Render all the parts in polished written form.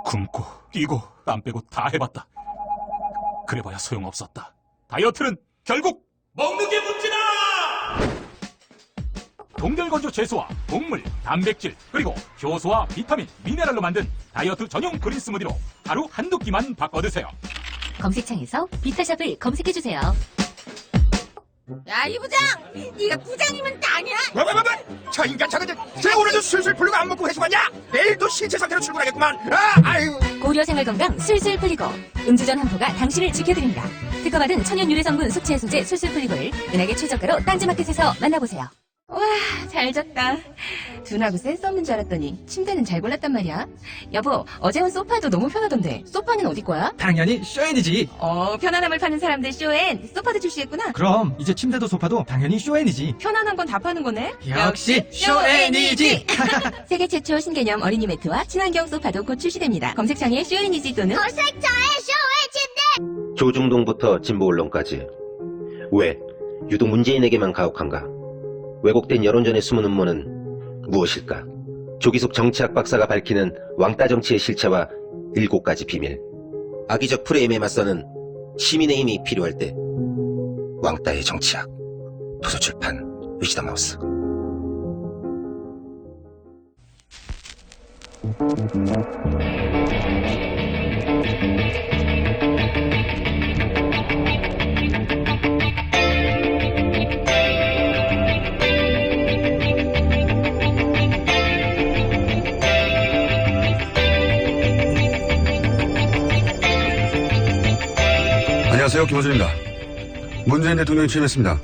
굶고 뛰고 땀 빼고 다 해봤다. 그래봐야 소용없었다. 다이어트는 결국 먹는 게 문제다! 동결건조 채소와 곡물, 단백질, 그리고 효소와 비타민, 미네랄로 만든 다이어트 전용 그린 스무디로 하루 한두 끼만 바꿔 드세요. 검색창에서 비타샵을 검색해주세요. 야, 이 부장! 네가 부장이면 땅이야? 왜? 저 인간 저거 제 오늘도 술술 풀리고 안 먹고 회수 갔냐? 내일도 신체 상태로 출근하겠구만. 아유. 고려 생활건강 술술 풀리고 음주전 한포가 당신을 지켜드립니다. 특허받은 천연 유래 성분 숙취 해소제 술술 풀리고를 은하계 최저가로 딴지마켓에서 만나보세요. 와, 잘 잤다. 둔하고 센스 없는 줄 알았더니 침대는 잘 골랐단 말이야. 여보, 어제 온 소파도 너무 편하던데 소파는 어디 거야? 당연히 쇼엔이지. 편안함을 파는 사람들 쇼엔 소파도 출시했구나. 그럼 이제 침대도 소파도 당연히 쇼엔이지. 편안한 건 다 파는 거네. 역시 쇼엔이지. 세계 최초 신개념 어린이 매트와 친환경 소파도 곧 출시됩니다. 검색창에 쇼엔이지 또는 조중동부터 진보 언론까지 왜 유독 문재인에게만 가혹한가? 왜곡된 여론전의 숨은 음모는 무엇일까? 조기숙 정치학 박사가 밝히는 왕따 정치의 실체와 7가지 비밀. 악의적 프레임에 맞서는 시민의 힘이 필요할 때 왕따의 정치학. 도서출판 위즈덤 하우스. 안녕하세요, 김호준입니다. 문재인 대통령이 취임했습니다.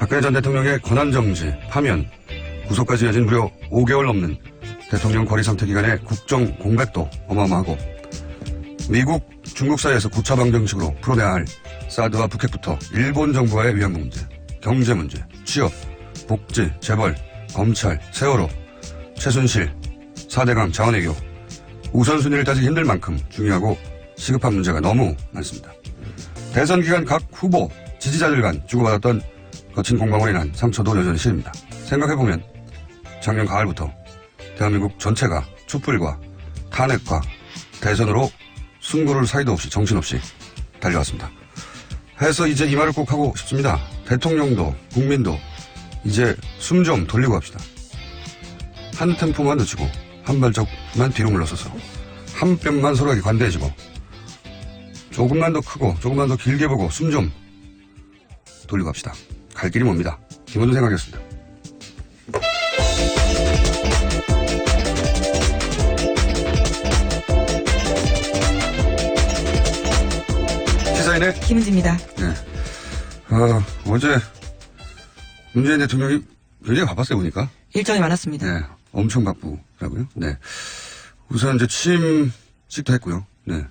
박근혜 전 대통령의 권한정지, 파면, 구속까지 이어진 무려 5개월 넘는 대통령 거리 상태 기간의 국정 공백도 어마어마하고 미국, 중국 사이에서 고차 방정식으로 풀어내야 할 사드와 북핵부터 일본 정부와의 위안부 문제, 경제 문제, 취업, 복지, 재벌, 검찰, 세월호, 최순실, 4대강 자원외교 우선순위를 따지기 힘들 만큼 중요하고 시급한 문제가 너무 많습니다. 대선 기간 각 후보, 지지자들 간 주고받았던 거친 공방으로 인한 상처도 여전히 실립니다. 생각해보면 작년 가을부터 대한민국 전체가 촛불과 탄핵과 대선으로 승부를 사이도 없이 정신없이 달려왔습니다. 해서 이제 이 말을 꼭 하고 싶습니다. 대통령도 국민도 이제 숨 좀 돌리고 합시다. 한 템포만 늦추고 한 발짝만 뒤로 물러서서 한 뼘만 서로에게 관대해지고 조금만 더 크고 조금만 더 길게 보고 숨 좀 돌리고 합시다. 갈 길이 멉니다. 김원준 생각이었습니다. 시사인의 김은지입니다. 네. 어제 문재인 대통령이 굉장히 바빴어요, 보니까. 일정이 많았습니다. 네. 엄청 바쁘더라고요. 네. 우선 이제 취임식도 했고요. 네.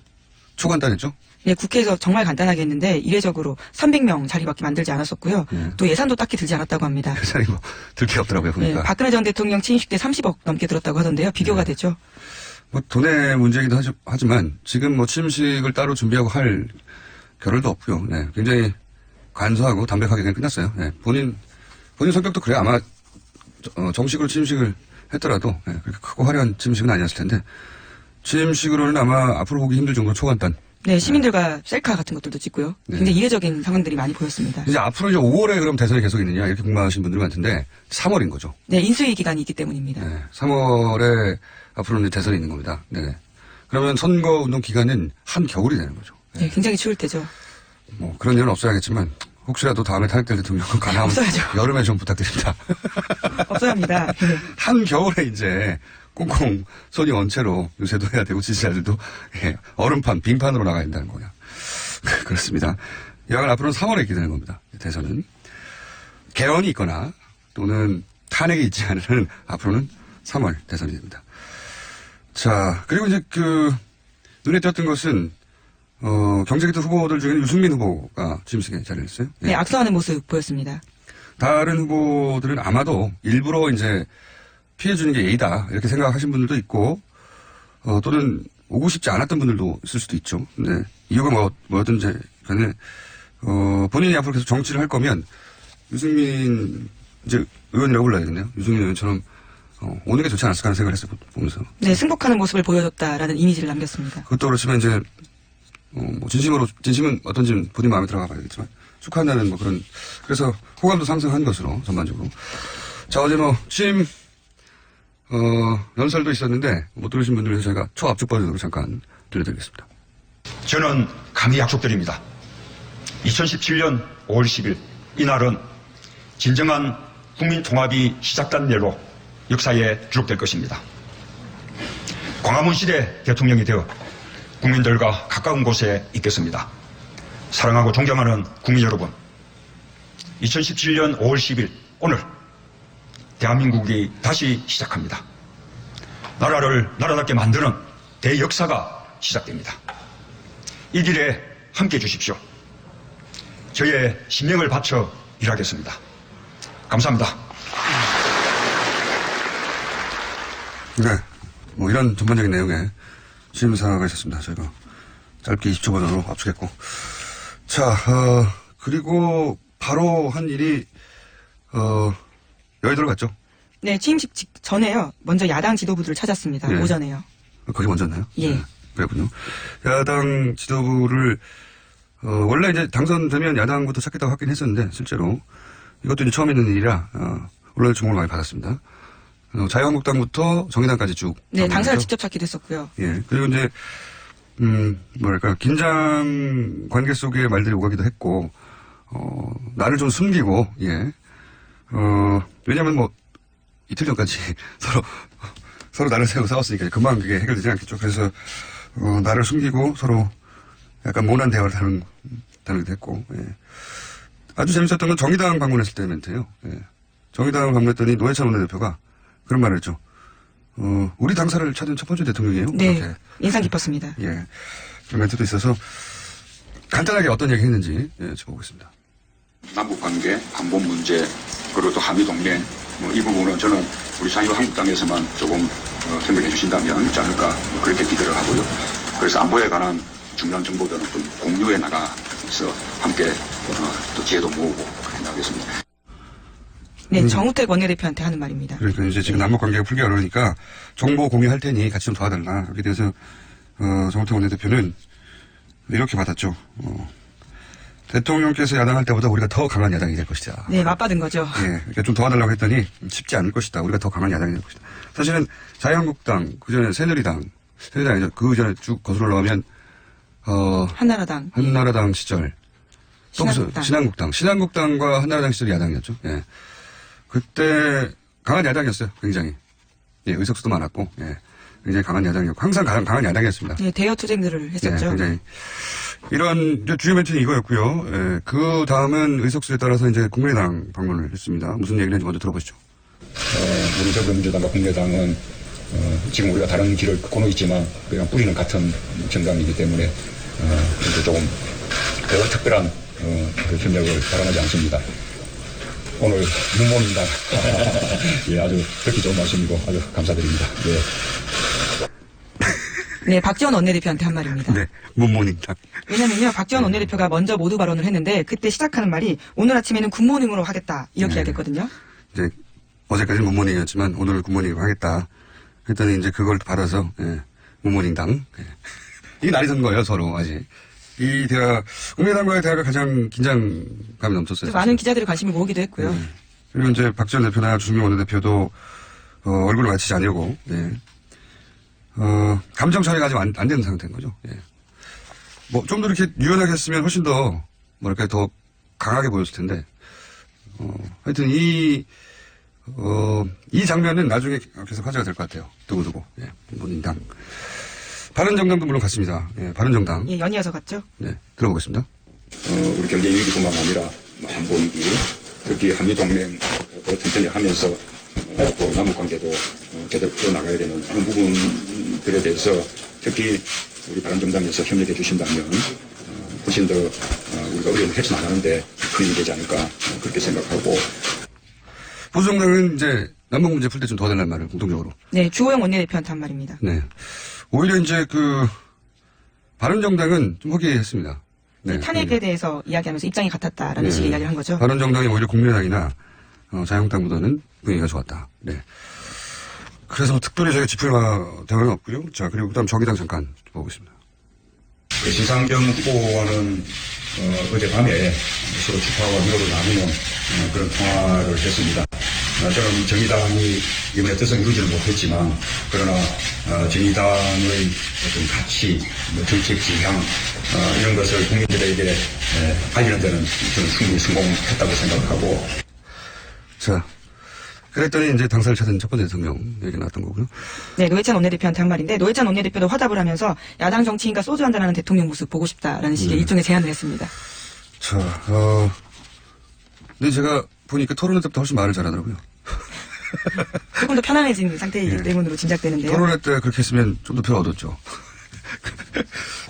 초간단했죠? 네, 국회에서 정말 간단하게 했는데 이례적으로 300명 자리밖에 만들지 않았었고요. 또 예산도 딱히 들지 않았다고 합니다. 예산이 뭐 들 게 없더라고요, 보니까. 네, 박근혜 전 대통령 취임식 때 30억 넘게 들었다고 하던데요. 비교가 되죠. 뭐 돈의 문제이기도 하지만 지금 뭐 취임식을 따로 준비하고 할 겨를도 없고요. 네. 굉장히 간소하고 담백하게 그냥 끝났어요. 네. 본인 성격도 그래요. 아마 정식으로 취임식을 했더라도 네. 그렇게 크고 화려한 취임식은 아니었을 텐데 취임식으로는 아마 앞으로 보기 힘들 정도로 초간단. 네, 시민들과 셀카 같은 것들도 찍고요. 네. 굉장히 이례적인 상황들이 많이 보였습니다. 이제 앞으로 이제 5월에 그럼 대선이 계속 있느냐 이렇게 궁금하신 분들 많던데 3월인 거죠. 네, 인수위 기간이 있기 때문입니다. 네, 3월에 앞으로는 이제 대선이 있는 겁니다. 네. 그러면 선거운동 기간은 한겨울이 되는 거죠. 네, 굉장히 추울 때죠. 뭐 그런 일은 없어야겠지만 혹시라도 다음에 탄핵될 대통령은 가능하면 없어야죠. 여름에 좀 부탁드립니다. 없어야 합니다. 네. 한겨울에 이제 꽁꽁 손이 원 채로 요새도 해야 되고 지지자들도 예, 얼음판, 빙판으로 나가야 된다는 거냐. 그렇습니다. 여하간 앞으로는 3월에 있게 되는 겁니다. 대선은. 개헌이 있거나 또는 탄핵이 있지 않은 앞으로는 3월 대선이 됩니다. 자, 그리고 이제 눈에 띄었던 것은 경제기득 후보들 중에는 유승민 후보가 취임식에 자리를 했어요. 예. 네, 악수하는 모습 보였습니다. 다른 후보들은 아마도 일부러 이제 피해주는 게 예의다 이렇게 생각하신 분들도 있고 또는 오고 싶지 않았던 분들도 있을 수도 있죠. 근데 이유가 뭐였든지 간에 본인이 앞으로 계속 정치를 할 거면 유승민 이제 의원이라고 불러야겠네요. 유승민 의원처럼 오는 게 좋지 않았을까 하는 생각을 했어요, 보면서. 네, 승복하는 모습을 보여줬다라는 이미지를 남겼습니다. 그것도 그렇지만 이제, 뭐 진심은 어떤지 본인 마음에 들어가 봐야겠지만, 축하한다는 뭐 그런, 그래서 호감도 상승한 것으로, 전반적으로. 자, 어제 뭐, 취임, 연설도 있었는데, 못 들으신 분들 위해서 저희가 초압축 버전으로 잠깐 들려드리겠습니다. 저는 감히 약속드립니다. 2017년 5월 10일 이날은 진정한 국민 통합이 시작된 날로 역사에 기록될 것입니다. 광화문 시대 대통령이 되어 국민들과 가까운 곳에 있겠습니다. 사랑하고 존경하는 국민 여러분, 2017년 5월 10일 오늘 대한민국이 다시 시작합니다. 나라를 나라답게 만드는 대역사가 시작됩니다. 이 길에 함께 해 주십시오. 저의 신명을 바쳐 일하겠습니다. 감사합니다. 네. 뭐 이런 전반적인 내용의 취임사가 있었습니다. 저희가 짧게 20초 버전으로 압축했고. 자, 그리고 바로 한 일이, 여의도를 갔죠. 네, 취임식 전에요. 먼저 야당 지도부들을 찾았습니다. 네. 오전에요. 거기 먼저였나요? 예. 네, 그랬군요. 야당 지도부를, 원래 이제 당선되면 야당부터 찾겠다고 하긴 했었는데, 실제로. 이것도 이제 처음 있는 일이라, 언론의 주목을 많이 받았습니다. 자유한국당부터 정의당까지 쭉. 네, 당사를 방문했죠. 직접 찾기도 했었고요. 예. 그리고 이제, 뭐랄까, 긴장 관계 속에 말들이 오가기도 했고, 나를 좀 숨기고, 예. 왜냐면 뭐, 이틀 전까지 서로 나를 세우고 싸웠으니까 금방 그게 해결되지 않겠죠. 그래서, 나를 숨기고 서로 약간 모난 대화를 다루기도 했고, 예. 아주 재밌었던 건 정의당 방문했을 때 멘트예요. 예. 정의당을 방문했더니 노회찬 원내대표가 그런 말을 했죠. 우리 당사를 찾은 첫 번째 대통령이에요. 네, 이렇게. 인상 깊었습니다. 예. 그런 멘트도 있어서 간단하게 어떤 얘기 했는지, 예, 짚어보겠습니다. 남북관계, 안보 문제, 그리고 또 한미동맹, 이 부분은 저는 우리 자유한국당에서만 조금 협력해 주신다면 있지 않을까 그렇게 기대를 하고요. 그래서 안보에 관한 중요한 정보들은 좀 공유해 나가서 함께 또 지혜도 모으고 그렇게 나가겠습니다. 네, 정우택 원내대표한테 하는 말입니다. 그러니까 이제 지금 남북관계가 풀기 어려우니까 정보 공유할 테니 같이 좀 도와달라. 그렇게 돼서 정우택 원내대표는 이렇게 받았죠. 대통령께서 야당할 때보다 우리가 더 강한 야당이 될 것이다. 네, 맞받은 거죠. 예, 그러니까 좀 도와달라고 했더니 쉽지 않을 것이다. 우리가 더 강한 야당이 될 것이다. 사실은 자유한국당, 그전에 새누리당이죠. 그 전에 쭉 거슬러 올라가면 한나라당 시절, 또 무슨 신한국당과 한나라당 시절이 야당이었죠. 예, 그때 강한 야당이었어요. 굉장히. 예, 의석수도 많았고, 예, 굉장히 강한 야당이었고 항상 강한 야당이었습니다. 네, 대여 투쟁들을 했었죠. 예, 굉장히. 이런 주요 멘트는 이거였고요. 예, 그 다음은 의석수에 따라서 이제 국민의당 방문을 했습니다. 무슨 얘기를 했는지 먼저 들어보시죠. 우리 더불어민주당과 국민의당은 지금 우리가 다른 길을 걷고 있지만 그냥 뿌리는 같은 정당이기 때문에 조금 더 특별한 그 협력을 바라지 않습니다. 오늘 문모입니다. 예, 아주 듣기 좋은 말씀이고 아주 감사드립니다. 예. 네, 박지원 원내대표한테 한 말입니다. 네, 문모닝당. 왜냐면요, 박지원 원내대표가 먼저 모두 발언을 했는데 그때 시작하는 말이 오늘 아침에는 굿모닝으로 하겠다 이렇게 이야기했거든요. 이제 어제까지는 문모닝이었지만 오늘 굿모닝으로 하겠다. 했더니 이제 그걸 받아서 예, 문모닝당. 예. 이게 날이 선 거예요, 서로 아직. 이 대화, 국민의당과의 대화가 가장 긴장감이 넘쳤어요. 많은 기자들이 관심을 모으기도 했고요. 그리고 이제 박지원 대표나 주승용 원내대표도 얼굴을 맞추지 않으려고. 예. 감정 처리가 아직 안 되는 상태인 거죠. 예. 뭐, 좀 더 이렇게 유연하게 했으면 훨씬 더, 뭐랄까, 더 강하게 보였을 텐데, 하여튼 이 장면은 나중에 계속 화제가 될 것 같아요. 두고두고. 예. 문인당. 바른정당도 물론 갔습니다. 예, 바른정당. 예, 연이어서 갔죠. 네, 들어보겠습니다. 우리 경제 위기뿐만 아니라 안보 위기, 특히 한미동맹 더 튼튼히 하면서 또 남북관계도 제대로 풀어나가야 되는 그런 부분들에 대해서 특히 우리 바른정당에서 협력해 주신다면 훨씬 더 우리가 어려움을 헤쳐나가는데 큰 힘이 되지 않을까 그렇게 생각하고. 보수정당은 이제 남북 문제 풀 때 좀 도와달라는 말을 공통적으로. 네, 주호영 원내대표한테 한 말입니다. 네. 오히려 이제 바른정당은 좀 허기했습니다. 네. 탄핵에 대해서 이야기하면서 입장이 같았다라는 네. 식의 이야기를 한 거죠. 바른정당이 오히려 국민의당이나 자유한국당보다는 분위기가 좋았다. 네. 그래서 특별히 저희가 짚을 대화는 없고요. 자, 그리고 그다음 정의당 잠깐 보겠습니다. 그 심상정 후보와는 어젯밤에 서로 축하와 위로를 나누는 그런 통화를 했습니다. 저는 정의당이 이번에 뜻은 이루지는 못했지만 그러나 정의당의 어떤 가치, 정책 지향 이런 것을 국민들에게 알리는 데는 저는 충분히 성공했다고 생각하고. 자, 그랬더니 이제 당사를 찾은 첫 번째 대통령 얘기 나왔던 거고요. 네, 노회찬 원내대표한테 한 말인데 노회찬 원내대표도 화답을 하면서 야당 정치인과 소주 한잔하는 대통령 모습 보고 싶다라는 식의 일종의 제안을 했습니다. 자, 근데 제가 보니까 토론회 때부터 훨씬 말을 잘하더라고요. 조금 더 편안해진 상태이기 예. 때문으로 짐작되는데요. 토론회 때 그렇게 했으면 좀 더 표 얻었죠.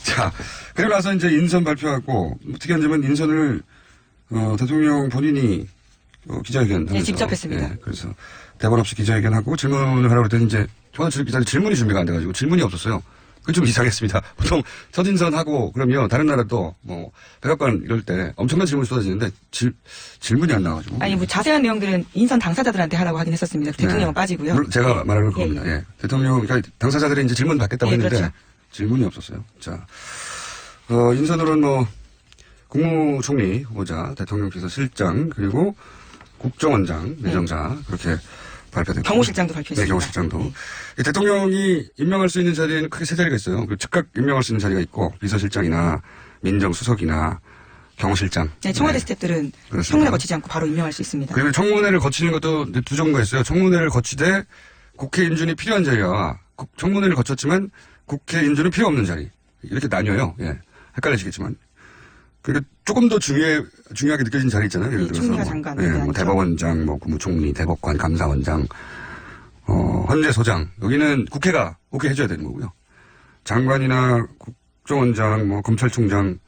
자, 그리고 나서 이제 인선 발표하고, 특이한점은 인선을, 대통령 본인이, 기자회견 하면서. 네, 직접 했습니다. 예, 그래서 대본 없이 기자회견하고 질문을 하라고 했더니 이제, 초안실 기자들 질문이 준비가 안 돼가지고 질문이 없었어요. 그게 좀 이상했습니다. 보통 첫 인선하고 그러면 다른 나라도 뭐, 백악관 이럴 때 엄청난 질문이 쏟아지는데 질문이 안 나와가지고. 아니, 뭐 자세한 내용들은 인선 당사자들한테 하라고 하긴 했었습니다. 대통령은 빠지고요. 물론 제가 말하는 예, 겁니다. 예. 대통령, 그러니까 당사자들이 이제 질문 받겠다고 예, 했는데 그렇죠. 질문이 없었어요. 자, 인선으로는 뭐 국무총리 후보자, 대통령 비서실장, 그리고 국정원장, 내정자 그렇게 발표됐고. 경호실장도 발표했습니다. 네, 경호실장도. 네. 이 대통령이 임명할 수 있는 자리에는 크게 세 자리가 있어요. 그리고 즉각 임명할 수 있는 자리가 있고 비서실장이나 민정수석이나 경호실장. 네, 청와대 네. 스태프들은 그렇습니다. 청문회 거치지 않고 바로 임명할 수 있습니다. 그리고 청문회를 거치는 것도 이제 두 종류가 있어요. 청문회를 거치되 국회 인준이 필요한 자리와 청문회를 거쳤지만 국회 인준은 필요 없는 자리. 이렇게 나뉘어요. 예. 헷갈리시겠지만. 그리고 조금 더 중요하게 느껴진 자리 있잖아요. 예를 들어서. 총리와 장관. 예, 뭐 대법원장, 뭐 국무총리, 대법관, 감사원장, 헌재소장. 여기는 국회가 오케이 해줘야 되는 거고요. 장관이나 국정원장, 뭐 검찰총장,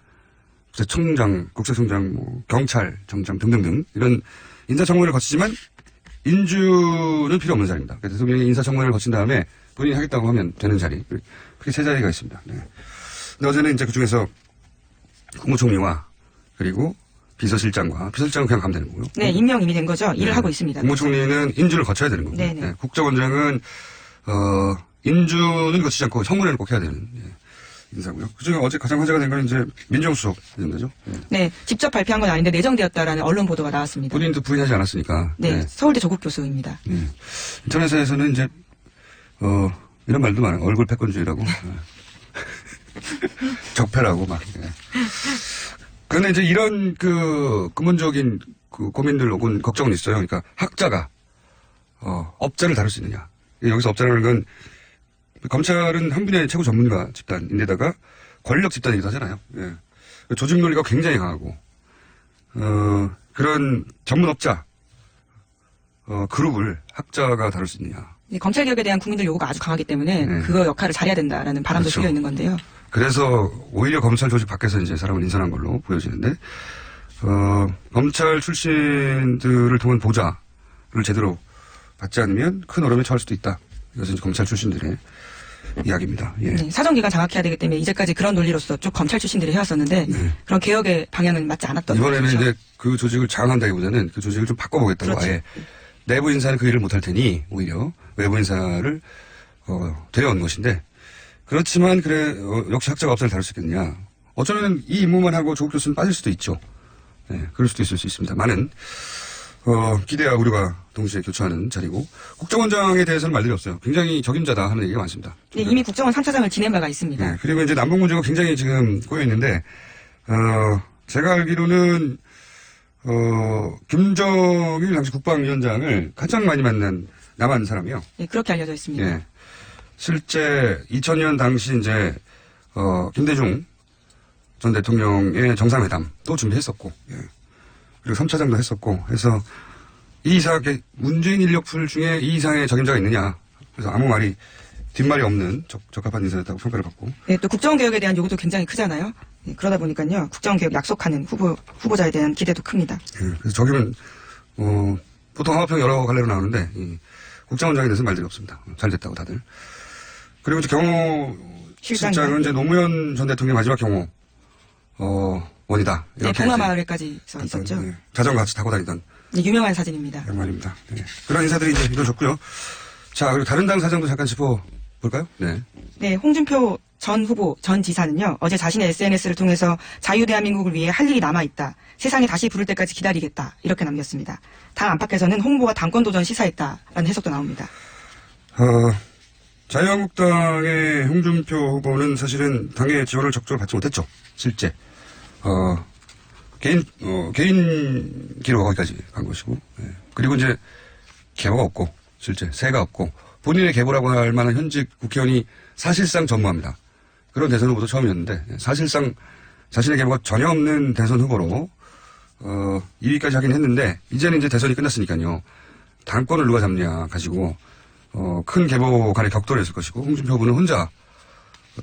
국세청장, 국세청장, 뭐 경찰청장 등등등 이런 인사청문회를 거치지만 인주는 필요 없는 자리입니다. 그래서 대통령이 인사청문회를 거친 다음에 본인이 하겠다고 하면 되는 자리. 그렇게 세 자리가 있습니다. 네. 근데 어제는 이제 그 중에서 국무총리와 그리고 비서실장은 그냥 가면 되는 거고요. 네, 임명 이미 된 거죠. 일을 하고 있습니다. 국무총리는 인주를 거쳐야 되는 거고요. 네네. 네. 국정원장은 인주는 거치지 않고 청문회를 꼭 해야 되는 인사고요. 그중에 어제 가장 화제가 된 건 이제 민정수석 인사죠. 네, 직접 발표한 건 아닌데 내정되었다라는 언론 보도가 나왔습니다. 본인도 부인하지 않았으니까. 네, 서울대 조국 교수입니다. 인터넷에서는 이제 이런 말도 많아요. 얼굴 패권주의라고. 적폐라고 막. 예. 그런데 이제 이런 근본적인 고민들 혹은 걱정은 있어요. 그러니까 학자가 업자를 다룰 수 있느냐. 여기서 업자라는 건 검찰은 한 분야의 최고 전문가 집단인데다가 권력 집단이기도 하잖아요. 예. 조직 논리가 굉장히 강하고 그런 전문 업자 그룹을 학자가 다룰 수 있느냐. 네, 검찰개혁에 대한 국민들 요구가 아주 강하기 때문에 네. 그거 역할을 잘해야 된다라는 바람도 그렇죠. 실려 있는 건데요. 그래서 오히려 검찰 조직 밖에서 이제 사람을 인선한 걸로 보여지는데, 검찰 출신들을 통한 보좌를 제대로 받지 않으면 큰 어려움에 처할 수도 있다. 이것은 이제 검찰 출신들의 이야기입니다. 예. 네, 사정기관 장악해야 되기 때문에 이제까지 그런 논리로서 쭉 검찰 출신들이 해왔었는데 그런 개혁의 방향은 맞지 않았던 이번에는 거죠. 이제 그 조직을 장악한다기보다는 그 조직을 좀 바꿔보겠다고 그렇죠. 아예 내부 인사는 그 일을 못할 테니 오히려 외부 인사를 데려온 것인데 그렇지만 역시 학자가 업자를 다룰 수 있겠느냐. 어쩌면 이 임무만 하고 조국 교수는 빠질 수도 있죠. 네, 그럴 수도 있을 수 있습니다. 많은 기대와 우려가 동시에 교차하는 자리고 국정원장에 대해서는 말들이 없어요. 굉장히 적임자다 하는 얘기가 많습니다. 네, 이미 국정원 3차장을 지낸 바가 있습니다. 네, 그리고 이제 남북 문제가 굉장히 지금 꼬여 있는데 제가 알기로는 김정일 당시 국방위원장을 가장 많이 만난 남한 사람이요. 네, 그렇게 알려져 있습니다. 예. 실제 2000년 당시 이제 김대중 전 대통령의 정상회담도 준비했었고, 예. 그리고 3차장도 했었고, 해서 이 이상하게 문재인 인력풀 중에 이 이상의 적임자가 있느냐. 그래서 아무 말이 뒷말이 없는 적합한 인사였다고 평가를 받고. 네, 또 국정개혁에 대한 요구도 굉장히 크잖아요. 네, 그러다 보니까요, 국정개혁 약속하는 후보자에 대한 기대도 큽니다. 예. 그래서 저기는 보통 하마평 여러 갈래로 나오는데 이 국정원장에 대해서 말들이 없습니다. 잘 됐다고 다들. 그리고 이제 경호실장은 이제 노무현 전 대통령 마지막 경호 원이다. 네, 이렇게 봉화마을에까지 있었죠. 자전거 같이 타고 다니던 네, 유명한 사진입니다. 양말입니다. 네. 그런 인사들이 이제 이루어졌고요. 자, 그리고 다른 당 사정도 잠깐 짚어볼까요? 네. 네, 홍준표 전 후보 전 지사는요, 어제 자신의 SNS를 통해서 자유대한민국을 위해 할 일이 남아있다. 세상이 다시 부를 때까지 기다리겠다. 이렇게 남겼습니다. 당 안팎에서는 홍 후보가 당권 도전 시사했다라는 해석도 나옵니다. 자유한국당의 홍준표 후보는 사실은 당의 지원을 적극적으로 받지 못했죠. 실제. 개인기로 거기까지 간 것이고. 예. 그리고 이제 계보가 없고, 실제 새가 없고, 본인의 계보라고 할 만한 현직 국회의원이 사실상 전무합니다. 그런 대선 후보도 처음이었는데, 사실상 자신의 계보가 전혀 없는 대선 후보로, 2위까지 하긴 했는데, 이제는 이제 대선이 끝났으니까요. 당권을 누가 잡냐 가지고, 큰 계보 간의 격돌이 있을 것이고, 홍준표 후보는 혼자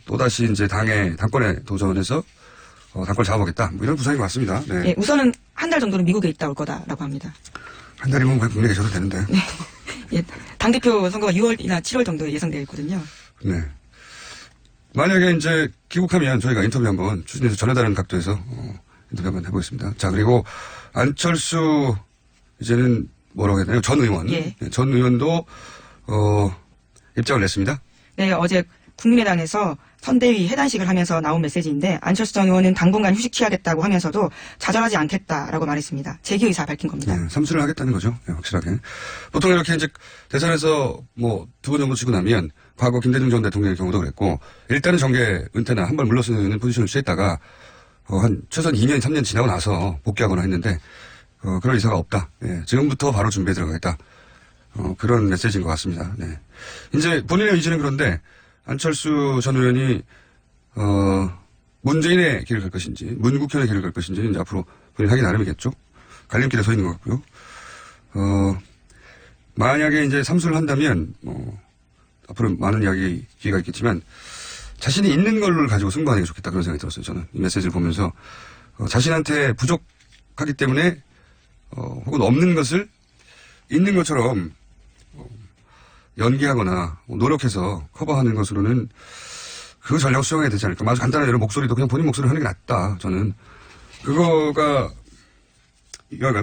또다시 이제 당권에 도전해서, 당권을 잡아보겠다. 뭐 이런 구상인 것 같습니다. 네. 네, 우선은 한 달 정도는 미국에 있다 올 거다라고 합니다. 한 달이면 그냥 국내에 계셔도 되는데. 네. 예, 당대표 선거가 6월이나 7월 정도에 예상되어 있거든요. 네. 만약에 이제 귀국하면 저희가 인터뷰 한번 추진해서 전혀 다른 각도에서 인터뷰 한번 해보겠습니다. 자, 그리고 안철수 이제는 뭐라고 해야 되나요? 전 의원. 예. 네, 전 의원도 입장을 냈습니다. 네, 어제 국민의당에서 선대위 해단식을 하면서 나온 메시지인데 안철수 전 의원은 당분간 휴식 취하겠다고 하면서도 좌절하지 않겠다라고 말했습니다. 재기 의사 밝힌 겁니다. 네, 삼수를 하겠다는 거죠. 네, 확실하게. 보통 이렇게 이제 대선에서 뭐 2번 정도 치고 나면 과거 김대중 전 대통령의 경우도 그랬고 일단은 정계 은퇴나 한 발 물러서는 포지션을 취했다가 한 최소한 2년, 3년 지나고 나서 복귀하거나 했는데 그럴 의사가 없다. 예, 지금부터 바로 준비해 들어가겠다. 그런 메시지인 것 같습니다. 네. 이제 본인의 의지는 그런데 안철수 전 의원이 문재인의 길을 갈 것인지 문국현의 길을 갈 것인지 이제 앞으로 본인 하기 나름이겠죠. 갈림길에 서 있는 것 같고요. 만약에 이제 삼수를 한다면 앞으로 많은 이야기 기회가 있겠지만 자신이 있는 걸 가지고 승부하는 게 좋겠다 그런 생각이 들었어요. 저는 이 메시지를 보면서 자신한테 부족하기 때문에 혹은 없는 것을 있는 것처럼 연기하거나 노력해서 커버하는 것으로는 그 전략을 수용해야 되지 않을까. 아주 간단한 여러 목소리도 그냥 본인 목소리를 하는 게 낫다. 저는 그거가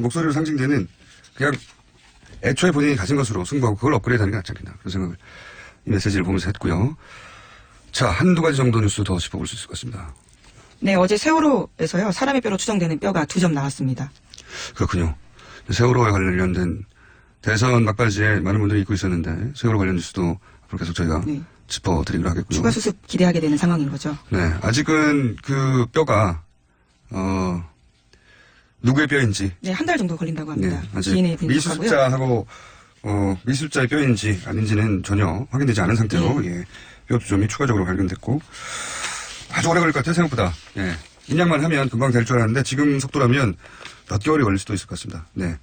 목소리로 상징되는 그냥 애초에 본인이 가진 것으로 승부하고 그걸 업그레이드하는 게 낫지 않겠나. 그런 생각을 이 메시지를 보면서 했고요. 자, 한두 가지 정도 뉴스 더 짚어볼 수 있을 것 같습니다. 네, 어제 세월호에서요. 사람의 뼈로 추정되는 뼈가 2점 나왔습니다. 그렇군요. 세월호에 관련된 대선 막바지에 많은 분들이 잊고 있었는데 세월호 관련 뉴스도 앞으로 계속 저희가 짚어드리기로 하겠고요. 추가 수습 기대하게 되는 상황인 거죠. 네, 아직은 그 뼈가 누구의 뼈인지 네, 한 달 정도 걸린다고 합니다. 네, 아직 DNA 분석하고요. 미술자하고 미술자의 뼈인지 아닌지는 전혀 확인되지 않은 상태로 예, 뼈 2점이 추가적으로 발견됐고 아주 오래 걸릴 것 같아요. 생각보다. 예, 인양만 하면 금방 될 줄 알았는데 지금 속도라면 몇 개월이 걸릴 수도 있을 것 같습니다. 네.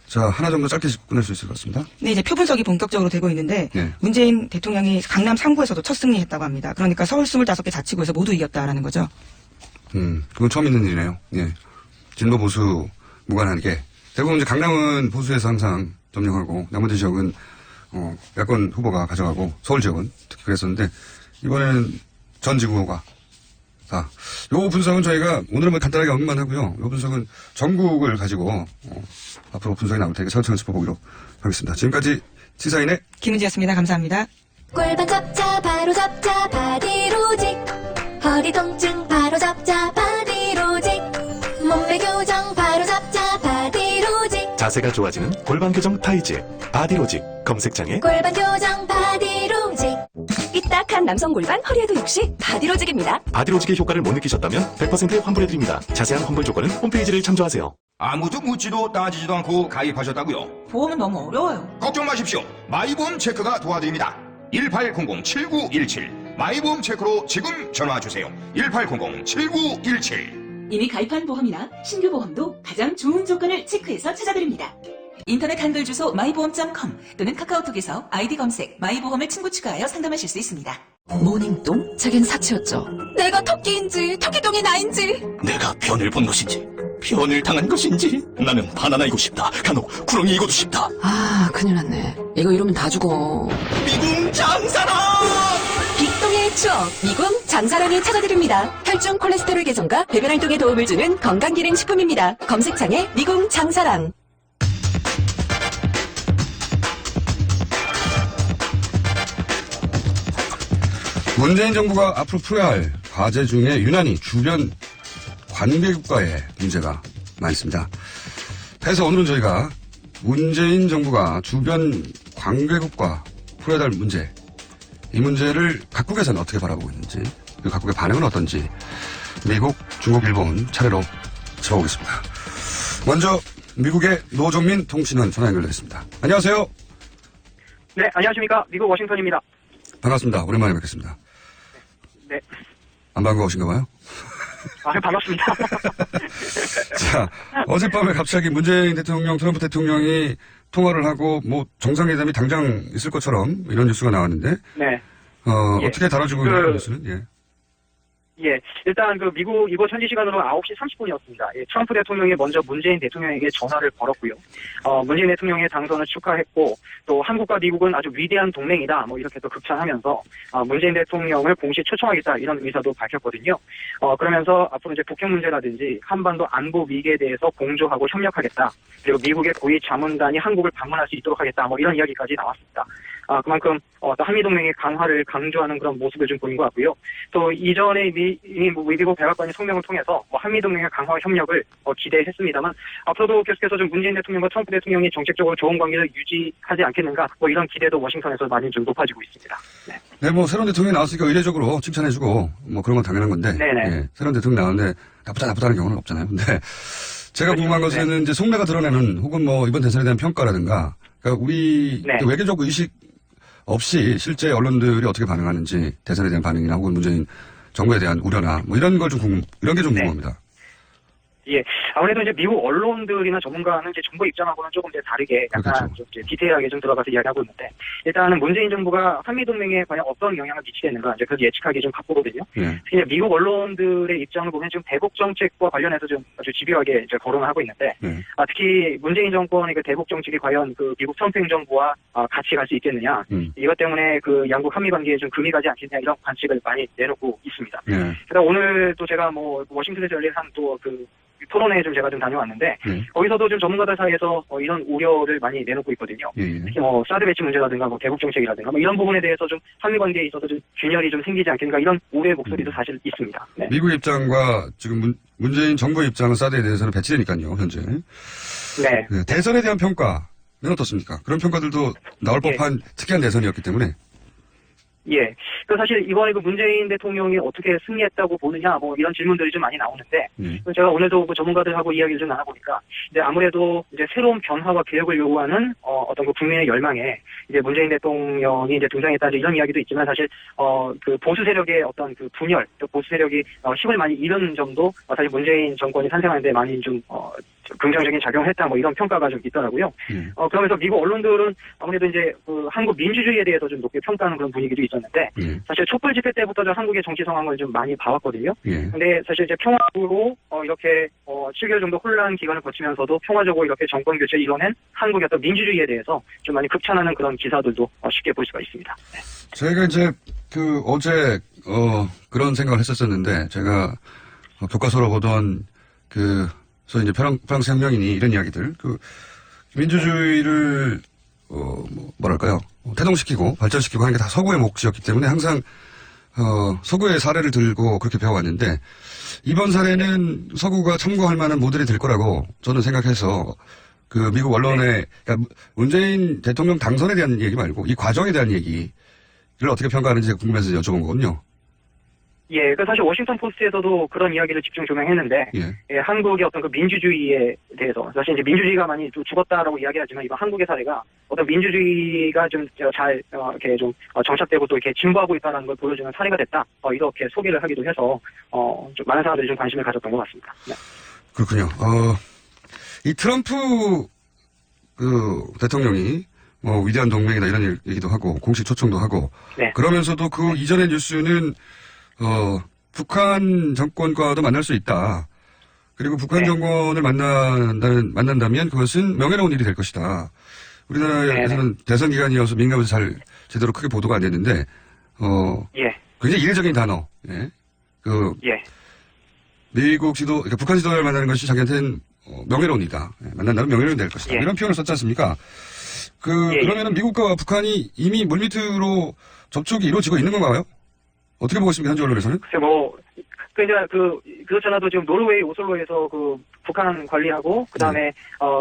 자, 하나 정도 짧게 짚고 끝낼 수 있을 것 같습니다. 네, 이제 표 분석이 본격적으로 되고 있는데 네. 문재인 대통령이 강남 3구에서도 첫 승리했다고 합니다. 그러니까 서울 25개 자치구에서 모두 이겼다라는 거죠. 그건 처음 있는 일이네요. 예. 진보 보수 무관한 게 대부분 이제 강남은 보수에서 항상 점령하고 나머지 지역은 야권 후보가 가져가고 서울 지역은 특히 그랬었는데 이번에는 전 지구가 다. 요 분석은 저희가 오늘은 뭐 간단하게 언급만 하고요. 요 분석은 전국을 가지고 앞으로 분석이 나올 테니까 차근차근 짚어보기로 하겠습니다. 지금까지 시사인의 김은지였습니다. 감사합니다. 골반 잡자 바로 잡자 바디로직 허리 통증 바로 잡자 바디로직 몸매 교정 바로 잡자 바디로직 자세가 좋아지는 골반 교정 타이즈 바디로직 검색창에 골반 교정 바디로직 삐딱한 남성 골반 허리에도 역시 바디로직입니다. 바디로직의 효과를 못 느끼셨다면 100% 환불해드립니다. 자세한 환불 조건은 홈페이지를 참조하세요. 아무도 묻지도 따지지도 않고 가입하셨다고요? 보험은 너무 어려워요. 걱정 마십시오. 마이보험 체크가 도와드립니다. 1800-7917 마이보험 체크로 지금 전화주세요. 1800-7917 이미 가입한 보험이나 신규 보험도 가장 좋은 조건을 체크해서 찾아드립니다. 인터넷 한글 주소 마이보험.com 또는 카카오톡에서 아이디 검색 마이보험을 친구 추가하여 상담하실 수 있습니다. 모닝똥? 자긴 사치였죠. 내가 토끼인지 토끼똥이 나인지 내가 변을 본 것인지 변을 당한 것인지 나는 바나나이고 싶다. 간혹 구렁이이고도 싶다. 아 큰일 났네. 이거 이러면 다 죽어. 미궁 장사랑 빅동의 추억 미궁 장사랑이 찾아드립니다. 혈중 콜레스테롤 개선과 배변 활동에 도움을 주는 건강기능식품입니다. 검색창에 미궁 장사랑. 문재인 정부가 앞으로 풀어야 할 과제 중에 유난히 주변 관계국가의 문제가 많습니다. 그래서 오늘은 저희가 문재인 정부가 주변 관계국가 풀어야 할 문제, 이 문제를 각국에서는 어떻게 바라보고 있는지, 그 각국의 반응은 어떤지 미국, 중국, 일본 차례로 짚어보겠습니다. 먼저 미국의 노정민 통신원 전화 연결되겠습니다. 안녕하세요. 네, 안녕하십니까. 미국 워싱턴입니다. 반갑습니다. 오랜만에 뵙겠습니다. 네. 안 반가우신가 봐요? 아, 반갑습니다. 자, 어젯밤에 갑자기 문재인 대통령, 트럼프 대통령이 통화를 하고 뭐 정상회담이 당장 있을 것처럼 이런 뉴스가 나왔는데, 네. 예. 어떻게 다뤄지고 있는 뉴스는? 예. 예, 일단 그 미국 이곳 현지 시간으로 9시 30분이었습니다. 예, 트럼프 대통령이 먼저 문재인 대통령에게 전화를 걸었고요. 문재인 대통령의 당선을 축하했고, 또 한국과 미국은 아주 위대한 동맹이다, 뭐 이렇게 또 극찬하면서 문재인 대통령을 공식 초청하겠다 이런 의사도 밝혔거든요. 그러면서 앞으로 이제 북핵 문제라든지 한반도 안보 위기에 대해서 공조하고 협력하겠다. 그리고 미국의 고위 자문단이 한국을 방문할 수 있도록 하겠다. 뭐 이런 이야기까지 나왔습니다. 그만큼 또 한미동맹의 강화를 강조하는 그런 모습을 좀 보인 것 같고요. 또 이전에 이미 미국 백악관이 성명을 통해서 한미동맹의 강화 협력을 기대했습니다만 앞으로도 계속해서 좀 문재인 대통령과 트럼프 대통령이 정책적으로 좋은 관계를 유지하지 않겠는가 뭐 이런 기대도 워싱턴에서 많이 좀 높아지고 있습니다. 네. 네, 뭐 새로운 대통령이 나왔으니까 의례적으로 칭찬해주고 뭐 그런 건 당연한 건데, 예, 새로운 대통령이 나왔는데 나쁘다는 경우는 없잖아요. 근데 제가 궁금한 것은 이제 속내가 드러내는 혹은 뭐 이번 대선에 대한 평가라든가, 그러니까 우리 그 외교적 의식 없이 실제 언론들이 어떻게 반응하는지, 대선에 대한 반응이나 혹은 문재인 정부에 대한 우려나 뭐 이런 걸 좀 이런 게 좀 궁금합니다. 예, 아무래도 이제 미국 언론들이나 전문가는 이제 정부 입장하고는 조금 이제 다르게 약간 그렇죠. 좀 이제 디테일하게 좀 들어가서 이야기하고 있는데, 일단은 문재인 정부가 한미동맹에 과연 어떤 영향을 미치겠는가, 이제 그걸 예측하기 좀 바쁘거든요. 네. 특히 미국 언론들의 입장을 보면 지금 대북 정책과 관련해서 좀 아주 집요하게 이제 거론을 하고 있는데, 특히 문재인 정권의 그 대북 정책이 과연 그 미국 트럼프 행정부와 같이 갈 수 있겠느냐, 이것 때문에 그 양국 한미 관계에 좀 금이 가지 않겠냐 이런 관측을 많이 내놓고 있습니다. 그래서 오늘 또 제가 뭐 워싱턴에서 열린 한 또 그 토론회에 좀 제가 좀 다녀왔는데, 거기서도 좀 전문가들 사이에서 이런 우려를 많이 내놓고 있거든요. 특히 뭐 사드 배치 문제라든가 뭐 대북 정책이라든가 뭐 이런 부분에 대해서 좀 한미 관계에 있어서 좀 균열이 좀 생기지 않겠는가 이런 우려의 목소리도 사실 있습니다. 네. 미국 입장과 지금 문재인 정부의 입장은 사드에 대해서는 배치되니까요, 현재. 네. 네, 대선에 대한 평가는 어떻습니까? 그런 평가들도 나올 법한 특이한 대선이었기 때문에. 예. 그 사실 이번에 그 문재인 대통령이 어떻게 승리했다고 보느냐, 뭐 이런 질문들이 좀 많이 나오는데, 제가 오늘도 그 전문가들하고 이야기를 좀 나눠보니까, 이제 아무래도 이제 새로운 변화와 개혁을 요구하는, 어떤 그 국민의 열망에, 이제 문재인 대통령이 이제 등장했다, 이런 이야기도 있지만 사실, 그 보수 세력의 어떤 그 분열, 또 보수 세력이 힘을 많이 잃은 점도 사실 문재인 정권이 탄생하는데 많이 좀, 긍정적인 작용을 했다, 뭐 이런 평가가 좀 있더라고요. 그러면서 미국 언론들은 아무래도 이제 그 한국 민주주의에 대해서 좀 높게 평가하는 그런 분위기도 있었는데, 사실 촛불 집회 때부터 좀 한국의 정치 상황을 좀 많이 봐왔거든요. 근데 사실 이제 평화적으로 이렇게 7개월 정도 혼란 기간을 거치면서도 평화적으로 이렇게 정권 교체를 이뤄낸 한국의 어떤 민주주의에 대해서 좀 많이 극찬하는 그런 기사들도 쉽게 볼 수가 있습니다. 네. 저희가 이제 어제 그런 생각을 했었었는데, 제가 교과서로 보던 소위 이제 프랑스 혁명인이 이런 이야기들, 민주주의를 뭐랄까요, 태동시키고 발전시키고 하는 게 다 서구의 몫이었기 때문에 항상 서구의 사례를 들고 그렇게 배워왔는데, 이번 사례는 서구가 참고할 만한 모델이 될 거라고 저는 생각해서, 그 미국 언론의, 그러니까 문재인 대통령 당선에 대한 얘기 말고 이 과정에 대한 얘기를 어떻게 평가하는지 궁금해서 여쭤본 거거든요. 예, 그 사실 워싱턴 포스트에서도 그런 이야기를 집중 조명했는데, 예, 한국의 어떤 그 민주주의에 대해서, 사실 이제 민주주의가 많이 좀 죽었다라고 이야기하지만, 이번 한국의 사례가 어떤 민주주의가 좀 잘 이렇게 좀 정착되고 또 이렇게 진보하고 있다는 걸 보여주는 사례가 됐다. 이렇게 소개를 하기도 해서 좀 많은 사람들이 좀 관심을 가졌던 것 같습니다. 네. 그렇군요. 이 트럼프 대통령이 뭐 위대한 동맹이다 이런 얘기도 하고 공식 초청도 하고, 그러면서도 그 이전의 뉴스는 북한 정권과도 만날 수 있다. 그리고 북한 정권을 만난다면 그것은 명예로운 일이 될 것이다. 우리나라에서는 대선 기간이어서 민감해서 제대로 크게 보도가 안 됐는데, 굉장히 이례적인 단어. 미국 그러니까 북한 지도자를 만나는 것이 자기한테는 명예로운 일이다. 만난다면 명예로운 될 것이다. 이런 표현을 썼지 않습니까? 그러면은 미국과 북한이 이미 물밑으로 접촉이 이루어지고 있는 건가요? 어떻게 보고 있습니까? 현지 언론에서는? 글쎄 그렇잖아도 지금 노르웨이 오슬로에서 북한 관리하고 그다음에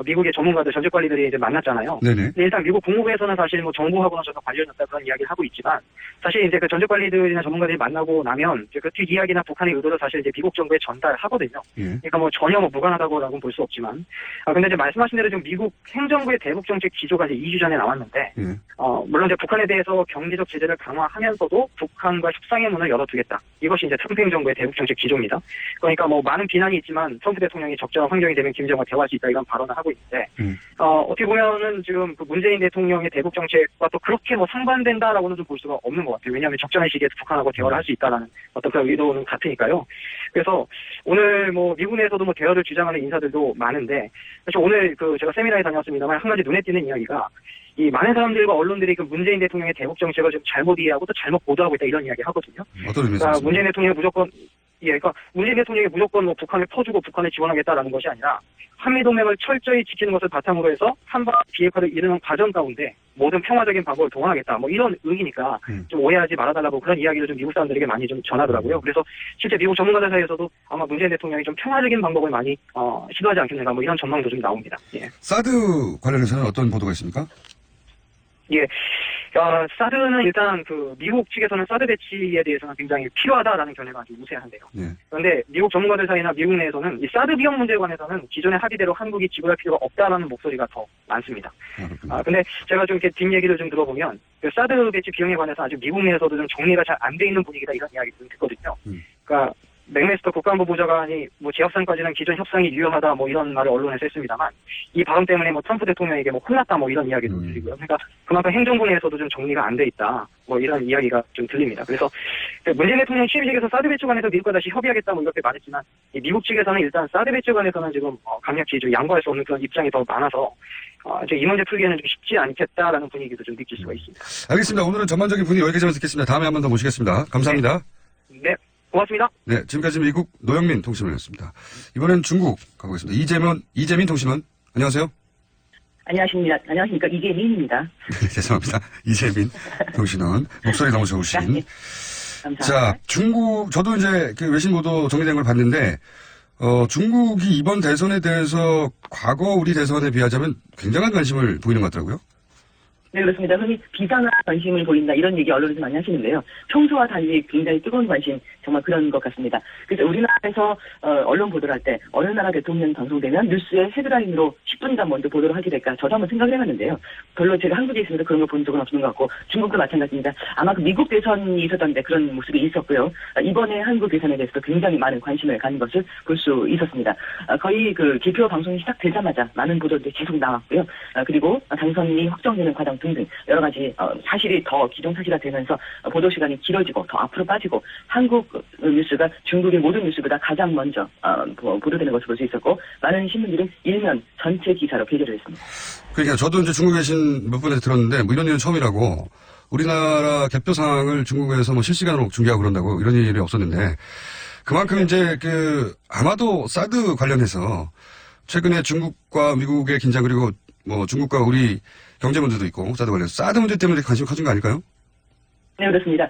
미국의 전문가들 전직 관리들이 이제 만났잖아요. 네네. 근데 일단 미국 국무부에서는 사실 정부하고는 전혀 관련이 없다 그런 이야기를 하고 있지만 사실 이제 그 전직 관리들이나 전문가들이 만나고 나면 이제 그 뒷이야기나 북한의 의도를 사실 이제 미국 정부에 전달하거든요. 예. 그러니까 전혀 무관하다고라고는 볼 수 없지만 근데 이제 말씀하신 대로 지금 미국 행정부의 대북 정책 기조가 이제 2주 전에 나왔는데 예. 물론 이제 북한에 대해서 경제적 제재를 강화하면서도 북한과 협상의 문을 열어두겠다. 이것이 이제 트럼프 행정부의 대북 정책 기조입니다. 그러니까 많은 비난이 있지만 트럼프 대통령이 적절한 환경이 되면 김정은과 대화할 수 있다 이런 발언을 하고 있는데 어떻게 보면은 지금 그 문재인 대통령의 대북 정책과 또 그렇게 상반된다라고는 좀 볼 수가 없는 것 같아요. 왜냐하면 적절한 시기에 북한하고 대화를 할 수 있다라는 어떤 그런 의도는 같으니까요. 그래서 오늘 미국 내에서도 대화를 주장하는 인사들도 많은데 사실 오늘 제가 세미나에 다녔습니다만 한 가지 눈에 띄는 이야기가 이 많은 사람들과 언론들이 그 문재인 대통령의 대북 정책을 좀 잘못 이해하고 또 잘못 보도하고 있다 이런 이야기 하거든요. 어떤 의미에서? 그러니까 문재인 대통령이 그러니까 문재인 대통령이 무조건 북한을 퍼주고 북한을 지원하겠다라는 것이 아니라 한미동맹을 철저히 지키는 것을 바탕으로 해서 한반 비핵화를 이루는 과정 가운데 모든 평화적인 방법을 동원하겠다. 이런 의미니까 좀 오해하지 말아달라고 그런 이야기를 좀 미국 사람들에게 많이 좀 전하더라고요. 그래서 실제 미국 전문가들 사이에서도 아마 문재인 대통령이 좀 평화적인 방법을 많이 시도하지 않겠는가 이런 전망도 좀 나옵니다. 예. 사드 관련해서는 어떤 보도가 있습니까? 예. 사드는 일단 미국 측에서는 사드 배치에 대해서는 굉장히 필요하다라는 견해가 아주 우세한데요. 예. 그런데 미국 전문가들 사이나 미국 내에서는 이 사드 비용 문제에 관해서는 기존의 합의대로 한국이 지불할 필요가 없다라는 목소리가 더 많습니다. 근데 제가 좀 이렇게 뒷얘기를 좀 들어보면 사드 배치 비용에 관해서 아주 미국 내에서도 좀 정리가 잘 안 돼 있는 분위기다 이런 이야기를 좀 듣거든요. 그러니까 맥메스터 국방부 부장관이 재협상까지는 기존 협상이 유효하다 이런 말을 언론에서 했습니다만 이 발언 때문에 트럼프 대통령에게 혼났다 이런 이야기도 들리고요. 그러니까 그만큼 행정부 내에서도 좀 정리가 안 돼 있다 이런 이야기가 좀 들립니다. 그래서 문재인 대통령 취임식에서 사드 배치 관해서 미국과 다시 협의하겠다 이렇게 말했지만 미국 측에서는 일단 사드 배치 관해서는 지금 강력히 좀 양보할 수 없는 그런 입장이 더 많아서 이 문제 풀기에는 좀 쉽지 않겠다라는 분위기도 좀 느낄 수가 있습니다. 알겠습니다. 오늘은 전반적인 분위기 여기까지만 듣겠습니다. 다음에 한 번 더 모시겠습니다. 감사합니다. 네. 고맙습니다. 네, 지금까지 미국 노영민 통신원이었습니다. 이번엔 중국 가보겠습니다. 이재민 통신원, 안녕하세요. 안녕하십니까. 이재민입니다. 네, 죄송합니다. 이재민 통신원. 목소리 너무 좋으신. 네, 감사합니다. 자, 저도 이제 외신 보도 정리된 걸 봤는데, 중국이 이번 대선에 대해서 과거 우리 대선에 비하자면 굉장한 관심을 보이는 것 같더라고요. 네, 그렇습니다. 흔히 비상한 관심을 보인다 이런 얘기 언론에서 많이 하시는데요. 평소와 달리 굉장히 뜨거운 관심 정말 그런 것 같습니다. 그래서 우리나라에서 언론 보도를 할 때 어느 나라 대통령이 방송되면 뉴스의 헤드라인으로 10분간 먼저 보도를 하게 될까 저도 한번 생각을 해봤는데요. 별로 제가 한국에 있으면서 그런 걸 본 적은 없는 것 같고 중국도 마찬가지입니다. 아마 미국 대선이 있었던데 그런 모습이 있었고요. 이번에 한국 대선에 대해서도 굉장히 많은 관심을 가진 것을 볼 수 있었습니다. 거의 개표 방송이 시작되자마자 많은 보도들이 계속 나왔고요. 그리고 당선이 확정되는 과정 등등 여러 가지 사실이 더 기정사실화 되면서 보도 시간이 길어지고 더 앞으로 빠지고 한국 뉴스가 중국의 모든 뉴스보다 가장 먼저 보도되는 것을 볼 수 있었고 많은 신문들은 일면 전체 기사로 게재를 했습니다. 그러니까 저도 이제 중국에 계신 몇 분한테 들었는데 이런 일은 처음이라고 우리나라 개표 상황을 중국에서 실시간으로 중계하고 그런다고 이런 일이 없었는데 그만큼 이제 아마도 사드 관련해서 최근에 중국과 미국의 긴장 그리고 중국과 우리 경제 문제도 있고 사드 관련해서 사드 문제 때문에 관심이 커진 거 아닐까요? 네, 그렇습니다.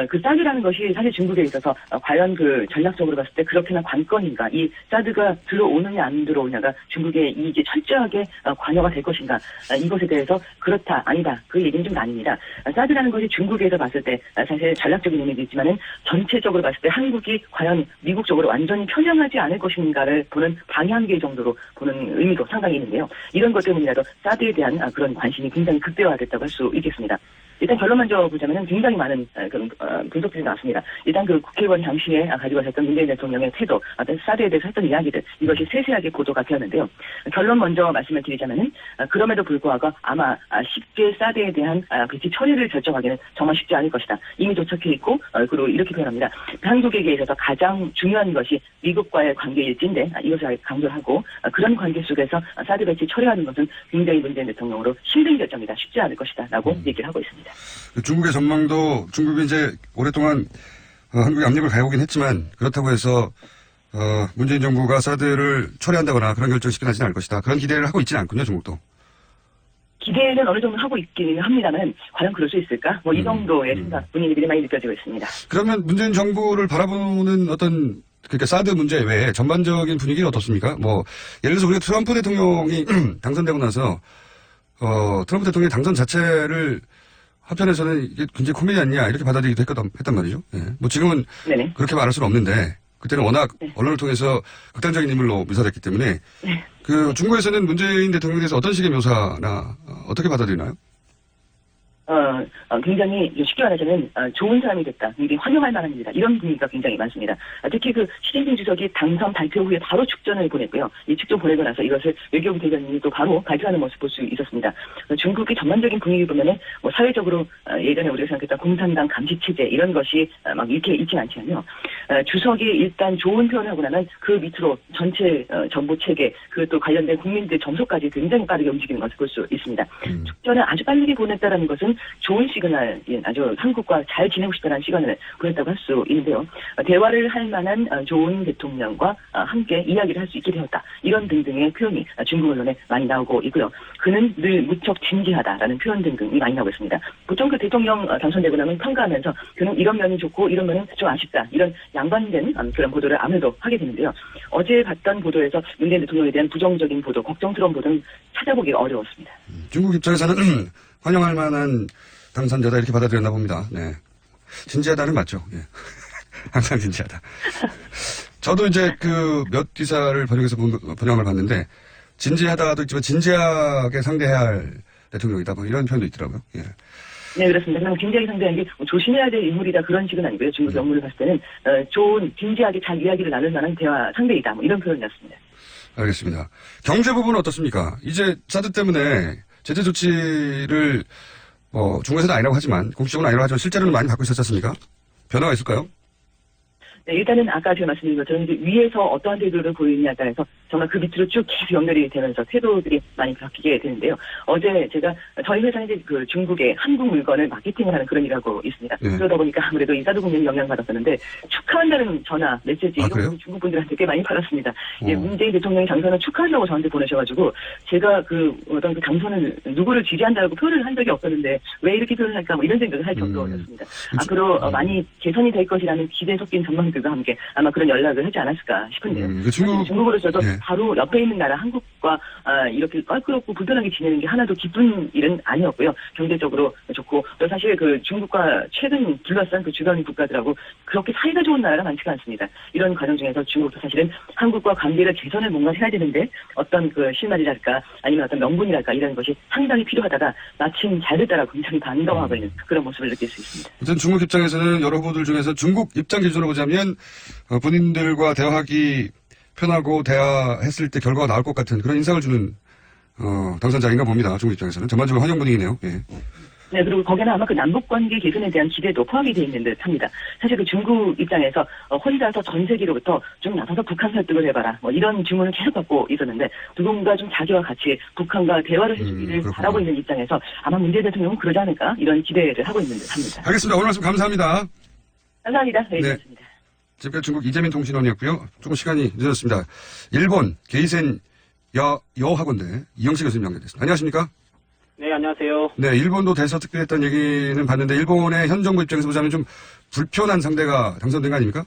사드라는 것이 사실 중국에 있어서 과연 전략적으로 봤을 때 그렇게나 관건인가, 이 사드가 들어오느냐 안 들어오냐가 중국의 이익에 철저하게 관여가 될 것인가, 이것에 대해서 그렇다, 아니다, 그 얘기는 좀 아닙니다. 사드라는 것이 중국에서 봤을 때 사실 전략적인 의미도 있지만은 전체적으로 봤을 때 한국이 과연 미국 쪽으로 완전히 편향하지 않을 것인가를 보는 방향계 정도로 보는 의미도 상당히 있는데요. 이런 것 때문이라도 사드에 대한 그런 관심이 굉장히 극대화됐다고 할 수 있겠습니다. 일단 결론 먼저 보자면 굉장히 많은 그런 분석들이 나왔습니다. 일단 국회의원 당시에 가지고 가셨던 문재인 대통령의 태도, 어떤 사드에 대해서 했던 이야기들, 이것이 세세하게 보도가 되었는데요. 결론 먼저 말씀을 드리자면은 그럼에도 불구하고 아마 쉽게 사드에 대한 배치 처리를 결정하기는 정말 쉽지 않을 것이다. 이미 도착해 있고 그리고 이렇게 표현합니다. 한국에게 있어서 가장 중요한 것이 미국과의 관계일진데 이것을 강조를 하고 그런 관계 속에서 사드 배치 처리하는 것은 굉장히 문재인 대통령으로 힘든 결정이다. 쉽지 않을 것이다. 라고 얘기를 하고 있습니다. 중국의 전망도 중국이 이제 오랫동안 한국에 압력을 가해오긴 했지만 그렇다고 해서 문재인 정부가 사드를 철회한다거나 그런 결정 쉽게 나지는 않을 것이다. 그런 기대를 하고 있지는 않군요. 중국도. 기대는 어느 정도 하고 있기는 합니다만 과연 그럴 수 있을까? 뭐 이 정도의 생각 분위기들이 많이 느껴지고 있습니다. 그러면 문재인 정부를 바라보는 어떤 그러니까 사드 문제 외에 전반적인 분위기는 어떻습니까? 뭐 예를 들어서 우리가 트럼프 대통령이 당선되고 나서 트럼프 대통령의 당선 자체를 한편에서는 이게 굉장히 코미디 아니냐 이렇게 받아들이기도 했단 말이죠. 예. 뭐 지금은 네네. 그렇게 말할 수는 없는데 그때는 워낙 언론을 통해서 극단적인 인물로 묘사됐기 때문에 그 중국에서는 문재인 대통령에 대해서 어떤 식의 묘사나 어떻게 받아들이나요? 굉장히 쉽게 말하자면 좋은 사람이 됐다. 굉장히 환영할 만한 일이다. 이런 분위기가 굉장히 많습니다. 특히 그 시진핑 주석이 당선 발표 후에 바로 축전을 보냈고요. 이 축전 보내고 나서 이것을 외교부 대변인이 또 바로 발표하는 모습 볼 수 있었습니다. 중국의 전반적인 분위기 보면은 뭐 사회적으로 예전에 우리가 생각했던 공산당 감시 체제 이런 것이 막 이렇게 있진 않지만요. 주석이 일단 좋은 표현을 하고 나면 그 밑으로 전체 정보 체계 그 또 관련된 국민들 점수까지 굉장히 빠르게 움직이는 것을 볼 수 있습니다. 축전을 아주 빨리 보냈다라는 것은 좋은 시그널, 아주 한국과 잘 지내고 싶다는 시그널을 보냈다고 할 수 있는데요. 대화를 할 만한 좋은 대통령과 함께 이야기를 할 수 있게 되었다. 이런 등등의 표현이 중국 언론에 많이 나오고 있고요. 그는 늘 무척 진지하다라는 표현 등등이 많이 나오고 있습니다. 보통 그 대통령 당선되고 나면 평가하면서 그는 이런 면이 좋고 이런 면은 좀 아쉽다. 이런 양반된 그런 보도를 아무래도 하게 되는데요. 어제 봤던 보도에서 문재인 대통령에 대한 부정적인 보도, 걱정스러운 보도는 찾아보기가 어려웠습니다. 중국 입장에서는 환영할 만한 당선자다 이렇게 받아들였나 봅니다. 네. 진지하다는 맞죠. 예. 항상 진지하다. 저도 이제 그 몇 기사를 번역해서 번역을 봤는데 진지하다도 있지만 진지하게 상대해야 할 대통령이다. 뭐 이런 표현도 있더라고요. 예. 네, 그렇습니다. 그럼 굉장히 상대한 게 조심해야 될 인물이다 그런 식은 아니고요. 중국 영문을 봤을 때는 좋은 진지하게 잘 이야기를 나눌 만한 대화 상대이다. 뭐 이런 표현이었습니다. 알겠습니다. 경제 부분은 어떻습니까? 이제 사드 때문에 제재 조치를 중국에서는 아니라고 하지만 공식적으로는 아니라고 하지만 실제로는 많이 받고 있었지 않습니까? 변화가 있을까요? 네, 일단은 아까 제가 말씀드린 것처럼 이제 위에서 어떠한 태도를 보이느냐에 따라서 정말 그 밑으로 쭉 계속 연결이 되면서 태도들이 많이 바뀌게 되는데요. 어제 제가 저희 회사는 이제 그 중국의 한국 물건을 마케팅을 하는 그런 일을 하고 있습니다. 그러다 보니까 아무래도 이사도 국민이 영향을 받았었는데 축하한다는 전화, 메시지 이런 거 중국 분들한테 꽤 많이 받았습니다. 예, 문재인 대통령의 당선을 축하한다고 저한테 보내셔가지고 제가 그 어떤 그 당선을 누구를 지지한다고 표현을 한 적이 없었는데 왜 이렇게 표현을 할까 뭐 이런 생각을 할 정도였습니다. 앞으로 많이 개선이 될 것이라는 기대 섞인 전망들과 함께 아마 그런 연락을 하지 않았을까 싶은데요. 중국으로서도 바로 옆에 있는 나라 한국과 이렇게 껄끄럽고 불편하게 지내는 게 하나도 기쁜 일은 아니었고요. 경제적으로 좋고 또 사실 그 중국과 최근 둘러싼 그 주변 국가들하고 그렇게 사이가 좋은 나라가 많지가 않습니다. 이런 과정 중에서 중국도 사실은 한국과 관계를 개선을 뭔가 해야 되는데 어떤 그 실마리랄까 아니면 어떤 명분이랄까 이런 것이 상당히 필요하다가 마침 잘 됐다라고 굉장히 반가워하고 있는 그런 모습을 느낄 수 있습니다. 일단 중국 입장에서는 여러 후보들 중에서 중국 입장 기준으로 보자면 본인들과 대화하기 편하고 대화했을 때 결과가 나올 것 같은 그런 인상을 주는 당선자인가 봅니다. 중국 입장에서는 전반적으로 환영 분위기네요. 예. 네, 그리고 거기는 아마 그 남북관계 개선에 대한 기대도 포함이 되어 있는 듯 합니다. 사실 그 중국 입장에서 혼자서 전 세계로부터 좀 나서서 북한 설득을 해봐라. 뭐 이런 주문을 계속 받고 있었는데 누군가 좀 자기와 같이 북한과 대화를 해주기를 바라고 있는 입장에서 아마 문재인 대통령은 그러지 않을까 이런 기대를 하고 있는 듯 합니다. 알겠습니다. 오늘 말씀 감사합니다. 감사합니다. 네, 네. 고맙습니다. 지금까지 중국 이재민 통신원이었고요. 조금 시간이 늦었습니다. 일본 게이센 여학원대 이영식 교수님 연결됐습니다. 안녕하십니까? 네, 안녕하세요. 네, 일본도 대서특필했다는 얘기는 봤는데 일본의 현 정부 입장에서 보자면 좀 불편한 상대가 당선된 거 아닙니까?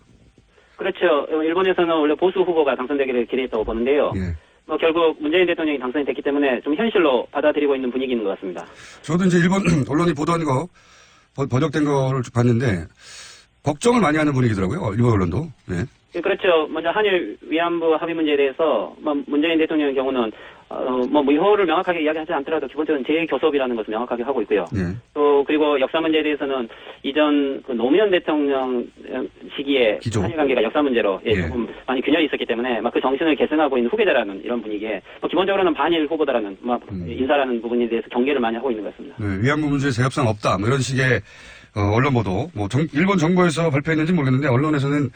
그렇죠. 일본에서는 원래 보수 후보가 당선되기를 기대했다고 보는데요. 예. 결국 문재인 대통령이 당선이 됐기 때문에 좀 현실로 받아들이고 있는 분위기인 것 같습니다. 저도 이제 일본 언론이 보도한 거 번역된 거를 쭉 봤는데 걱정을 많이 하는 분위기더라고요. 일본 언론도. 네. 그렇죠. 먼저 한일 위안부 합의 문제에 대해서 문재인 대통령의 경우는 의호를 명확하게 이야기하지 않더라도 기본적으로 재교섭이라는 것을 명확하게 하고 있고요. 또 그리고 역사 문제에 대해서는 이전 그 노무현 대통령 시기에 한일 관계가 역사 문제로 조금 많이 균열이 있었기 때문에 그 정신을 계승하고 있는 후계자라는 이런 분위기에 기본적으로는 반일 후보다라는 인사라는 부분에 대해서 경계를 많이 하고 있는 것 같습니다. 네, 위안부 문제에 재협상 없다. 이런 식의 언론 보도, 일본 정부에서 발표했는지 모르겠는데, 언론에서는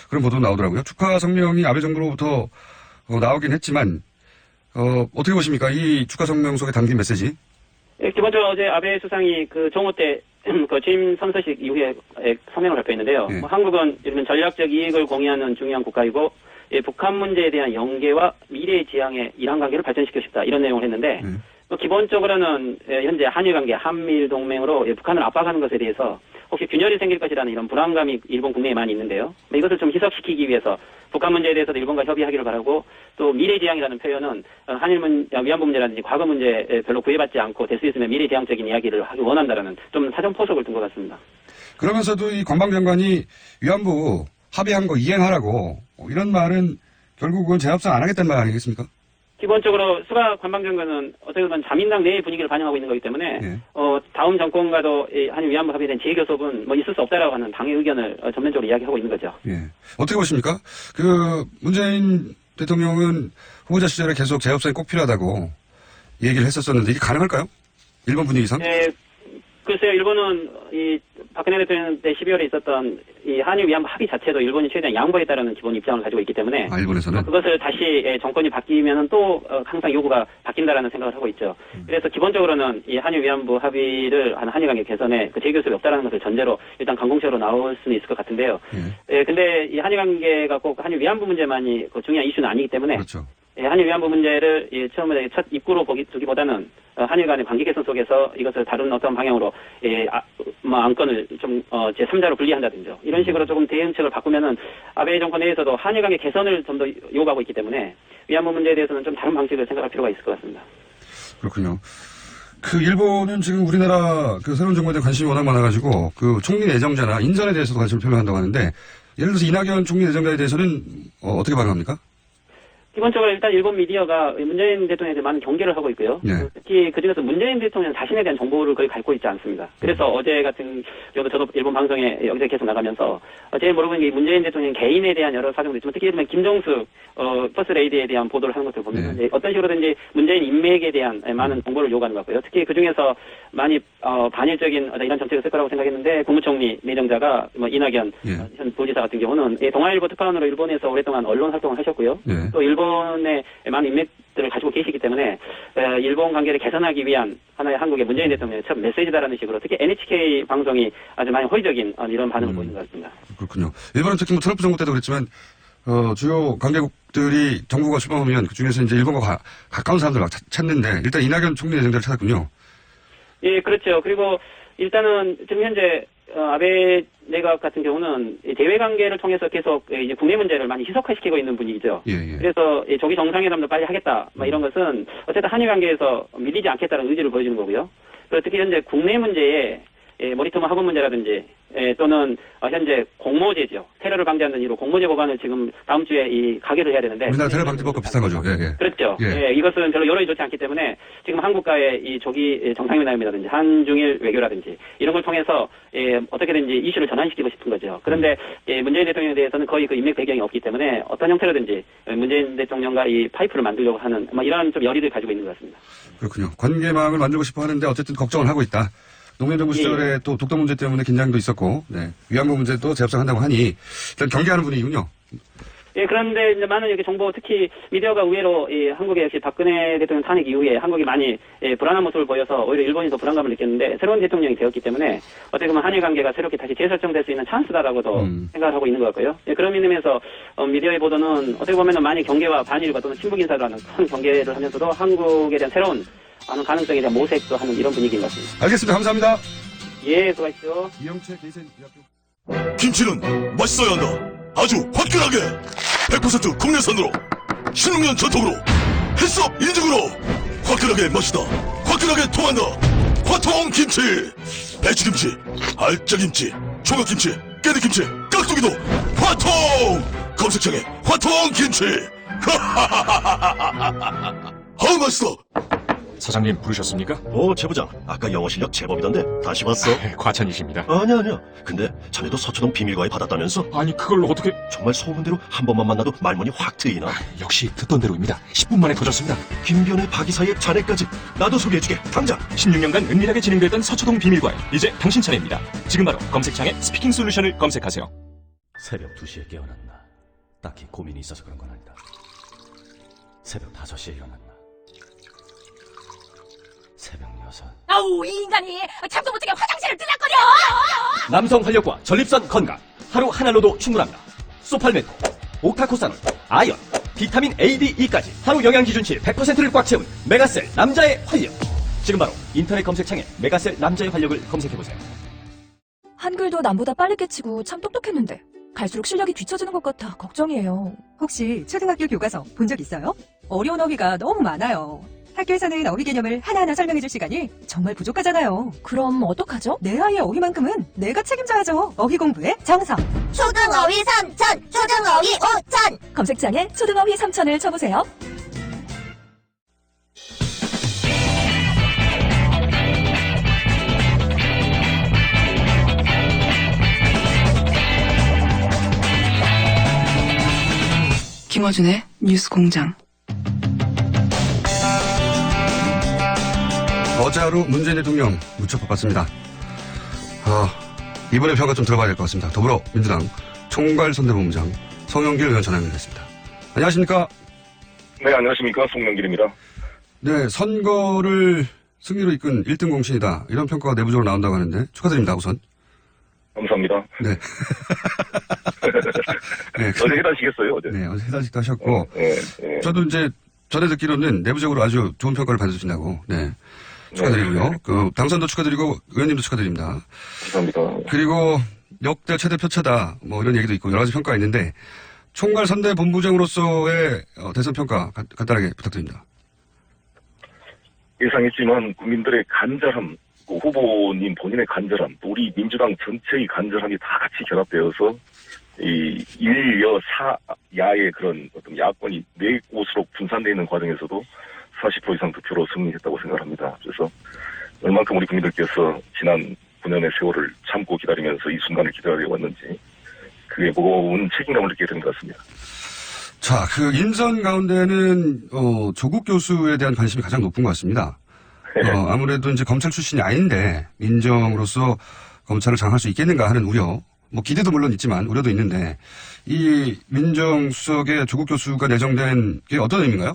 그런 보도 나오더라고요. 축하 성명이 아베 정부로부터 나오긴 했지만, 어떻게 보십니까? 이 축하 성명 속에 담긴 메시지? 예, 기본적으로 어제 아베 수상이 그 정오 때 그 취임 선서식 이후에 성명을 발표했는데요. 한국은 이런 전략적 이익을 공유하는 중요한 국가이고, 북한 문제에 대한 연계와 미래 지향의 이란 관계를 발전시키고 싶다. 이런 내용을 했는데, 또 기본적으로는 현재 한일 관계, 한미일 동맹으로 북한을 압박하는 것에 대해서 혹시 균열이 생길 것이라는 이런 불안감이 일본 국내에 많이 있는데요. 이것을 좀 희석시키기 위해서 북한 문제에 대해서도 일본과 협의하기를 바라고, 또 미래지향이라는 표현은 위안부 문제라든지 과거 문제에 별로 구애받지 않고 될 수 있으면 미래지향적인 이야기를 하기 원한다라는 좀 사전 포석을 둔 것 같습니다. 그러면서도 이 관방장관이 위안부 합의한 거 이행하라고 이런 말은 결국은 재협상 안 하겠다는 말 아니겠습니까? 기본적으로 수가 관방장관은 어떻게 보면 자민당 내의 분위기를 반영하고 있는 거기 때문에 다음 정권과도 한일 위안부 합의에 대한 재교섭은 뭐 있을 수 없다라고 하는 당의 의견을 전면적으로 이야기하고 있는 거죠. 예. 어떻게 보십니까? 그 문재인 대통령은 후보자 시절에 계속 재협상이 꼭 필요하다고 얘기를 했었었는데 이게 가능할까요? 일본 분위기상? 네, 글쎄요. 일본은 이 박근혜 대통령 때 12월에 있었던 이 한일 위안부 합의 자체도 일본이 최대한 양보했다라는 기본 입장을 가지고 있기 때문에 일본에서는 그것을 다시 정권이 바뀌면은 또 항상 요구가 바뀐다라는 생각을 하고 있죠. 그래서 기본적으로는 이 한일 위안부 합의를 한 한일 관계 개선에 그 재교섭이 없다라는 것을 전제로 일단 강공식으로 나올 수는 있을 것 같은데요. 근데 이 한일 관계가 꼭 한일 위안부 문제만이 그 중요한 이슈는 아니기 때문에 그렇죠. 한일 위안부 문제를 처음에 첫 입구로 두기보다는 한일 간의 관계 개선 속에서 이것을 다른 어떤 방향으로 안건을 좀 제3자로 분리한다든지 이런 식으로 조금 대응책을 바꾸면은 아베 정권 내에서도 한일 관계 개선을 좀 더 요구하고 있기 때문에 위안부 문제에 대해서는 좀 다른 방식을 생각할 필요가 있을 것 같습니다. 그렇군요. 그 일본은 지금 우리나라 그 새로운 정부에 대한 관심이 워낙 많아가지고 그 총리 내정자나 인선에 대해서도 관심을 표명한다고 하는데 예를 들어서 이낙연 총리 내정자에 대해서는 어떻게 반응합니까? 기본적으로 일단 일본 미디어가 문재인 대통령에 대해 많은 경계를 하고 있고요. 네. 특히 그중에서 문재인 대통령 자신에 대한 정보를 거의 갖고 있지 않습니다. 그래서 어제 같은 경우도 저도 일본 방송에 여기서 계속 나가면서 제일 모르는 게 문재인 대통령 개인에 대한 여러 사정도 있지만 특히 보면 김정숙 퍼스트 레이디에 대한 보도를 하는 것을 보면 어떤 식으로든지 문재인 인맥에 대한 많은 정보를 요구하는 것 같고요. 특히 그중에서 많이 반일적인 이런 정책을 쓸 거라고 생각했는데 국무총리 내정자가 이낙연 현 도지사 같은 경우는 동아일보 특파원으로 일본에서 오랫동안 언론 활동을 하셨고요. 또 일본의 많은 인맥들을 가지고 계시기 때문에 일본 관계를 개선하기 위한 하나의 한국의 문재인 대통령의 첫 메시지다라는 식으로 특히 NHK 방송이 아주 많이 호의적인 이런 반응을 보이는 것 같습니다. 그렇군요. 일본은 특히 트럼프 정부 때도 그랬지만 주요 관계국들이 정부가 출범하면 그 중에서 이제 일본과 가까운 사람들 막 찾는데 일단 이낙연 총리 내정자를 찾았군요. 예, 그렇죠. 그리고 일단은 지금 현재 아베 내각 같은 경우는 대외 관계를 통해서 계속 이제 국내 문제를 많이 희석화시키고 있는 분위기죠. 그래서 조기 정상회담도 빨리 하겠다, 이런 것은 어쨌든 한일 관계에서 밀리지 않겠다는 의지를 보여주는 거고요. 그리고 특히 현재 국내 문제에 머리통화 학원 문제라든지 또는 현재 공모제죠. 테러를 방지하는 이유로 공모제 법안을 지금 다음 주에 가결을 해야 되는데 우리나라 테러 방지법과 비슷한 거죠. 그렇죠. 이것은 별로 여론이 좋지 않기 때문에 지금 한국과의 이 조기 정상회담이라든지 한중일 외교라든지 이런 걸 통해서 어떻게든지 이슈를 전환시키고 싶은 거죠. 그런데 문재인 대통령에 대해서는 거의 그 인맥 배경이 없기 때문에 어떤 형태로든지 문재인 대통령과 이 파이프를 만들려고 하는 이런 좀 열의를 가지고 있는 것 같습니다. 그렇군요. 관계망을 만들고 싶어 하는데 어쨌든 걱정을 하고 있다. 노무현 정부 시절에 또 독도 문제 때문에 긴장도 있었고, 위안부 문제도 재협상한다고 하니 일단 경계하는 분위기군요. 예, 그런데 이제 많은 이렇게 정보, 특히 미디어가 의외로 한국의 역시 박근혜 대통령 탄핵 이후에 한국이 많이 불안한 모습을 보여서 오히려 일본이 더 불안감을 느꼈는데 새로운 대통령이 되었기 때문에 어떻게 보면 한일 관계가 새롭게 다시 재설정될 수 있는 찬스다라고도 생각을 하고 있는 것 같고요. 그런 의미에서 미디어의 보도는 어떻게 보면 많이 경계와 반일과 또는 친북 인사라는 큰 경계를 하면서도 한국에 대한 새로운 가능성에 대한 모색도 하는 이런 분위기인 것 같습니다. 알겠습니다. 감사합니다. 예, 수고하십시오. 이영채 대세대학교. 김치는 맛있어야 한다. 아주 화끈하게 100% 국내산으로 16년 전통으로 햇섭 인증으로 화끈하게 맛있다. 화끈하게 통한다. 화통김치. 배추김치, 알짜김치, 총각김치, 깨들김치, 깍두기도 화통. 검색창에 화통김치. 아우 맛있어. 사장님 부르셨습니까? 최 부장. 아까 영어 실력 제법이던데 다시 봤어? 과찬이십니다. 아니야. 근데 자네도 서초동 비밀과에 받았다면서? 아니 그걸 어떻게... 정말 소문대로 한 번만 만나도 말문이 확 트이나? 역시 듣던 대로입니다. 10분 만에 터졌습니다. 김변의 박이사의 자네까지 나도 소개해주게. 당장. 16년간 은밀하게 진행됐던 서초동 비밀과에 이제 당신 차례입니다. 지금 바로 검색창에 스피킹 솔루션을 검색하세요. 새벽 2시에 깨어났나? 딱히 고민이 있어서 그런 건 아니다. 새벽 5시에 일어났나? 새벽 6. 아우, 이 인간이 잠도 못 자게 화장실을 들락거려! 남성 활력과 전립선 건강. 하루 한 알로도 충분합니다. 소팔메토, 옥타코사놀, 아연, 비타민 A, D, E까지 하루 영양 기준치 100%를 꽉 채운 메가셀 남자의 활력. 지금 바로 인터넷 검색창에 메가셀 남자의 활력을 검색해보세요. 한글도 남보다 빨리 깨치고 참 똑똑했는데 갈수록 실력이 뒤처지는 것 같아 걱정이에요. 혹시 초등학교 교과서 본 적 있어요? 어려운 어휘가 너무 많아요. 학교에서는 어휘 개념을 하나하나 설명해줄 시간이 정말 부족하잖아요. 그럼 어떡하죠? 내 아이의 어휘만큼은 내가 책임져야죠. 어휘 공부의 정석. 초등어휘 3천, 초등어휘 5천. 검색창에 초등어휘 3천을 쳐보세요. 김어준의 뉴스공장. 어제 하루 문재인 대통령 무척 바빴습니다. 이번에 평가 좀 들어봐야 될 것 같습니다. 더불어민주당 총괄선대본부장 송영길 의원 전화 연결했습니다. 안녕하십니까? 네, 안녕하십니까? 송영길입니다. 네, 선거를 승리로 이끈 1등 공신이다. 이런 평가가 내부적으로 나온다고 하는데 축하드립니다, 우선. 감사합니다. 네. 네. 어제 해단식했어요, 어제. 네, 어제 해단식도 하셨고. 네. 저도 이제 전에 듣기로는 내부적으로 아주 좋은 평가를 받으신다고. 네. 축하드리고요. 그 당선도 축하드리고 의원님도 축하드립니다. 감사합니다. 그리고 역대 최대 표차다. 뭐 이런 얘기도 있고 여러 가지 평가가 있는데 총괄 선대 본부장으로서의 대선 평가 간단하게 부탁드립니다. 예상했지만 국민들의 간절함, 후보님 본인의 간절함, 또 우리 민주당 전체의 간절함이 다 같이 결합되어서 이 일여 사야의 그런 어떤 야권이 네 곳으로 분산되어 있는 과정에서도 40% 이상 득표로 승리했다고 생각합니다. 그래서 얼만큼 우리 국민들께서 지난 9년의 세월을 참고 기다리면서 이 순간을 기다려 왔는지 그게 무거운 책임감을 느끼게 된 것 같습니다. 자, 그 인선 가운데는 조국 교수에 대한 관심이 가장 높은 것 같습니다. 아무래도 이제 검찰 출신이 아닌데 민정으로서 검찰을 장악할 수 있겠는가 하는 우려, 뭐 기대도 물론 있지만 우려도 있는데 이 민정수석에 조국 교수가 내정된 게 어떤 의미인가요?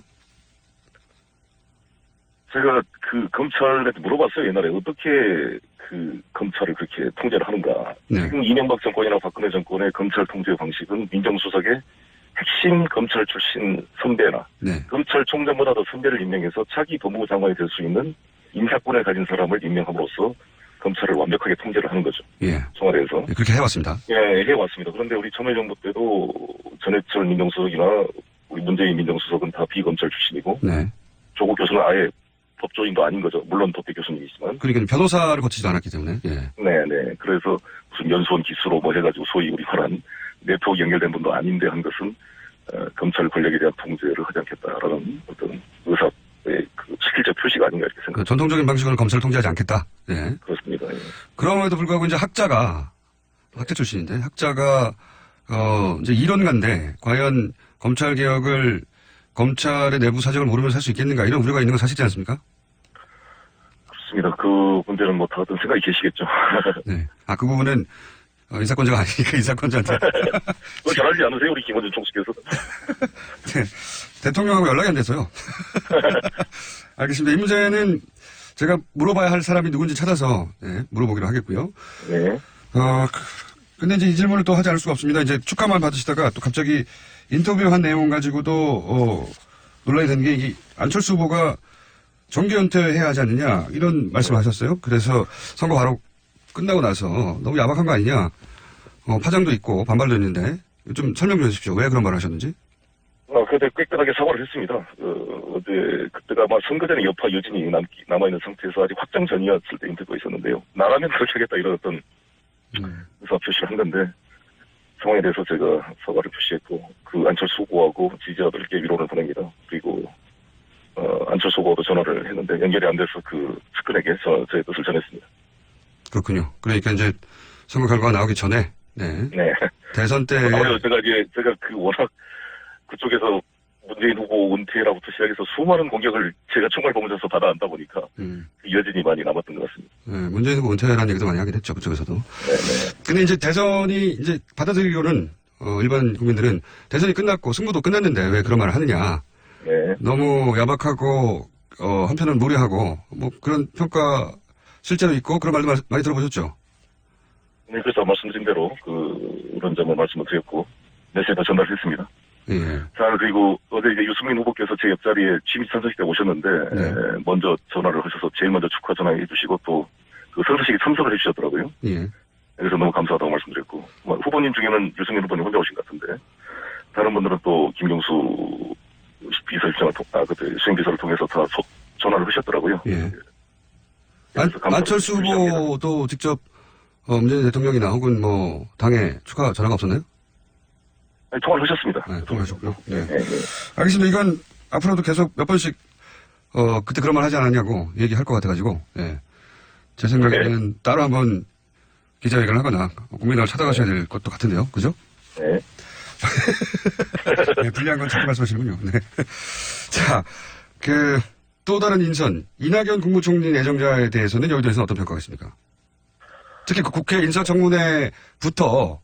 제가 그 검찰한테 물어봤어요. 옛날에 어떻게 그 검찰을 그렇게 통제를 하는가. 네. 지금 이명박 정권이나 박근혜 정권의 검찰 통제 방식은 민정수석의 핵심 검찰 출신 선배나 네. 검찰총장보다 더 선배를 임명해서 차기 법무부 장관이 될 수 있는 인사권을 가진 사람을 임명함으로써 검찰을 완벽하게 통제를 하는 거죠. 예. 청와대에서. 예, 그렇게 해왔습니다. 예, 해왔습니다. 그런데 우리 참여정부 때도 전해철 민정수석이나 우리 문재인 민정수석은 다 비검찰 출신이고 네. 조국 교수는 아예 법조인도 아닌 거죠. 물론 법대 교수님이지만. 그러니까 변호사를 거치지도 않았기 때문에. 예. 네네. 그래서 무슨 연수원 기수로 뭐 해가지고 소위 우리 말한 네트워크 연결된 분도 아닌데 한 것은 검찰 권력에 대한 통제를 하지 않겠다라는 어떤 의사의 그 실질적 표시가 아닌가 이렇게 생각합니다. 그 전통적인 방식으로는 검찰을 통제하지 않겠다. 예. 그렇습니다. 예. 그럼에도 불구하고 이제 학자 출신인데 학자가 이제 이론가인데 과연 검찰 개혁을 검찰의 내부 사정을 모르면서 할 수 있겠는가 이런 우려가 있는 건 사실이지 않습니까? 그렇습니다. 그 문제는 뭐 다들 생각이 계시겠죠. 네. 그 부분은 인사권자가 아니니까 인사권자한테. 그걸 잘 알지 않으세요? 우리 김어준 총수께서. 네. 대통령하고 연락이 안 돼서요. 알겠습니다. 이 문제는 제가 물어봐야 할 사람이 누군지 찾아서 물어보기로 하겠고요. 네. 근데 이제 이 질문을 또 하지 않을 수가 없습니다. 이제 축하만 받으시다가 또 갑자기 인터뷰한 내용 가지고도 논란이 된 게 이게 안철수 후보가 정계 은퇴해야 하지 않느냐 이런 말씀하셨어요. 그래서 선거 바로 끝나고 나서 너무 야박한 거 아니냐 파장도 있고 반발도 있는데 좀 설명 좀 해주십시오. 왜 그런 말을 하셨는지. 그때 깨끗하게 사과를 했습니다. 어제 그때가 아마 선거 전에 여파 여진이 남아있는 상태에서 아직 확정 전이었을 때 인터뷰가 있었는데요. 나라면 그렇게 하겠다 이런 어떤 의사 표시를 한 건데 상황에 대해서 제가 사과를 표시했고 그 안철수 후보하고 지지자들께 위로를 보냅니다. 그리고 안철수 후보도 전화를 했는데 연결이 안 돼서 그 측근에게 저의 뜻을 전했습니다. 그렇군요. 그러니까 이제 선거 결과가 나오기 전에 네. 대선 때 아무래도 제가 그 워낙 그쪽에서 문재인 후보 은퇴라부터 시작해서 수많은 공격을 제가 총괄 본부장에서 받아안다 보니까 그 여진이 많이 남았던 것 같습니다. 네, 문재인 후보 은퇴라는 얘기도 많이 하긴 했죠. 그쪽에서도. 네네. 근데 이제 대선이 이제 받아들이기로는 일반 국민들은 대선이 끝났고 승부도 끝났는데 왜 그런 말을 하느냐. 네. 너무 야박하고 한편은 무례하고 뭐 그런 평가 실제로 있고 그런 말도 많이 들어보셨죠? 네, 그래서 말씀드린 대로 그런 점을 말씀을 드렸고 메시지도 전달했습니다. 예. 자, 그리고 어제 이제 유승민 후보께서 제 옆자리에 취임 찬성식 때 오셨는데, 먼저 전화를 하셔서 제일 먼저 축하 전화해 주시고 또 그 선서식에 참석을 해 주셨더라고요. 예. 그래서 너무 감사하다고 말씀드렸고, 후보님 중에는 유승민 후보님 혼자 오신 것 같은데, 다른 분들은 또 김경수 비서실장을 그때 수행비서를 통해서 다 전화를 하셨더라고요. 예. 안철수 후보도 직접 문재인 대통령이나 혹은 뭐 당에 축하 전화가 없었나요? 아니, 통화를 하셨습니다. 네, 통화하셨고요. 네. 알겠습니다. 이건 앞으로도 계속 몇 번씩 그때 그런 말 하지 않았냐고 얘기할 것 같아가지고, 예. 제 생각에는 따로 한번 기자회견을 하거나 국민당을 찾아가셔야 될 것도 같은데요. 그죠? 네. 네, 불리한 건 자꾸 말씀하시는군요. 네. 자, 또 다른 인선, 이낙연 국무총리 내정자에 대해서는 여기 대해서는 어떤 평가가 있습니까? 특히 그 국회 인사청문회부터,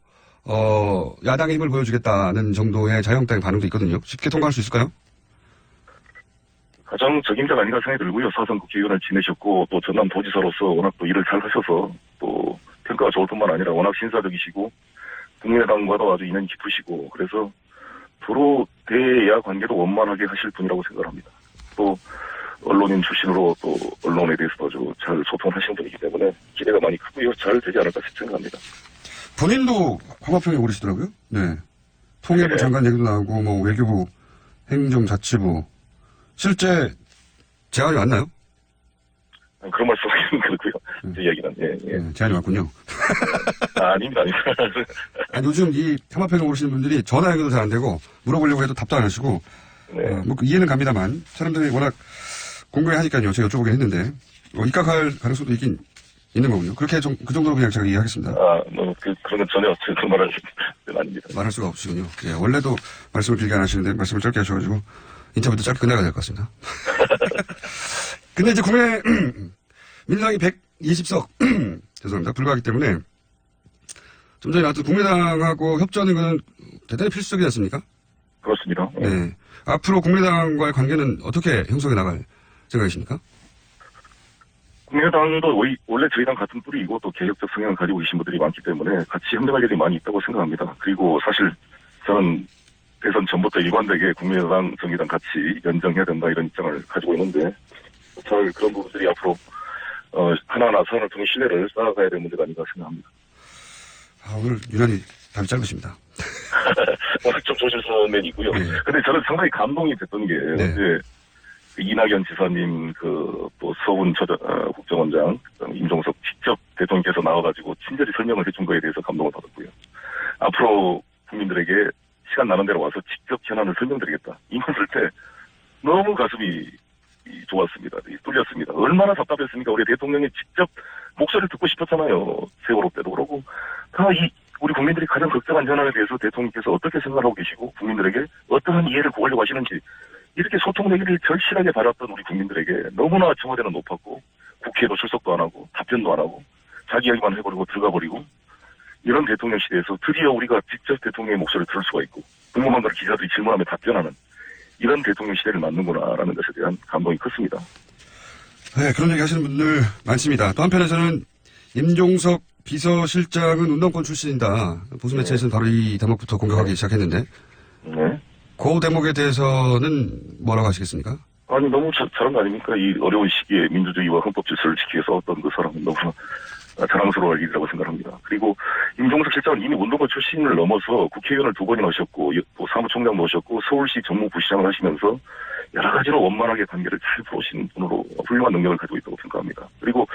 야당의 힘을 보여주겠다는 정도의 자유한국당의 반응도 있거든요. 쉽게 통과할 수 있을까요? 가장 적임자가 아닌가 생각이 들고요. 사선 국회의원을 지내셨고, 또 전남도지사로서 워낙 또 일을 잘 하셔서, 또 평가가 좋을 뿐만 아니라 워낙 신사적이시고, 국민의당과도 아주 인연이 깊으시고, 그래서 서로 대야 관계도 원만하게 하실 분이라고 생각을 합니다. 또 언론인 출신으로 또 언론에 대해서도 아주 잘 소통하시는 분이기 때문에 기대가 많이 크고요. 잘 되지 않을까 생각합니다. 본인도 화마평에 오르시더라고요. 네. 통일부 장관 얘기도 나오고, 뭐 외교부, 행정자치부. 실제 제안이 왔나요? 그런 말씀하기는 그렇고요. 제 이야기는 네, 제안이 왔군요. 아닙니다. 아니, 요즘 이 화마평에 오르시는 분들이 전화 연결도 잘 안 되고 물어보려고 해도 답도 안 하시고, 뭐 이해는 갑니다만 사람들이 워낙 공부하니까요. 제가 여쭤보긴 했는데 입각할 가능성도 있긴 있는 거군요. 그렇게 좀 그 정도로 그냥 제가 이해하겠습니다. 그런 건 전혀 그 말을 아닙니다. 말할 수가 없으시군요. 예, 원래도 말씀을 길게 안 하시는데 말씀을 짧게 하셔가지고 인터뷰도 짧게 끝내야 될 것 같습니다. 근데 이제 민주당이 120석 죄송합니다. 불가하기 때문에 좀 전에 나왔던 국민당하고 협조하는 것은 대단히 필수적이지 않습니까? 그렇습니다. 네. 앞으로 국민당과의 관계는 어떻게 형성해 나갈 생각이십니까? 국민의당도 원래 저희 당 같은 뿌리이고 또 개혁적 성향을 가지고 계신 분들이 많기 때문에 같이 협력할 일이 많이 있다고 생각합니다. 그리고 사실 저는 대선 전부터 일관되게 국민의당, 정의당 같이 연정해야 된다 이런 입장을 가지고 있는데 잘 그런 부분들이 앞으로 하나하나 사안을 통해 신뢰를 쌓아가야 될 문제가 아닌가 생각합니다. 오늘 유난히 답이 짧으십니다. 오늘 좀 조심스러운 면이고요. 근데 저는 상당히 감동이 됐던 게 어제 이낙연 지사님 또 서훈 국정원장 임종석 직접 대통령께서 나와가지고 친절히 설명을 해준 거에 대해서 감동을 받았고요. 앞으로 국민들에게 시간 나는 대로 와서 직접 현안을 설명드리겠다. 이 말을 때 너무 가슴이 좋았습니다. 뚫렸습니다. 얼마나 답답했습니까? 우리 대통령이 직접 목소리를 듣고 싶었잖아요. 세월호 때도 그러고 다 우리 국민들이 가장 걱정한 현안에 대해서 대통령께서 어떻게 생각하고 계시고 국민들에게 어떠한 이해를 구하려고 하시는지 이렇게 소통되기를 절실하게 바랐던 우리 국민들에게 너무나 청와대는 높았고 국회에도 출석도 안 하고 답변도 안 하고 자기 이야기만 해버리고 들어가 버리고 이런 대통령 시대에서 드디어 우리가 직접 대통령의 목소리를 들을 수가 있고 궁금한 걸 기자들이 질문하며 답변하는 이런 대통령 시대를 맞는구나라는 것에 대한 감동이 컸습니다. 네, 그런 얘기 하시는 분들 많습니다. 또 한편에서는 임종석 비서실장은 운동권 출신이다. 보수 매체에서는 바로 이 대목부터 공격하기 시작했는데 그 대목에 대해서는 뭐라고 하시겠습니까? 아니 너무 잘한 거 아닙니까? 이 어려운 시기에 민주주의와 헌법 질서를 지키기 위해서 어떤 그 사람은 너무나 자랑스러워할 일이라고 생각합니다. 그리고 임종석 실장은 이미 운동권 출신을 넘어서 국회의원을 2번이나 하셨고 또 사무총장도 하셨고 서울시 정무부시장을 하시면서 여러 가지로 원만하게 관계를 잘 풀어오신 분으로 훌륭한 능력을 가지고 있다고 생각합니다. 그리고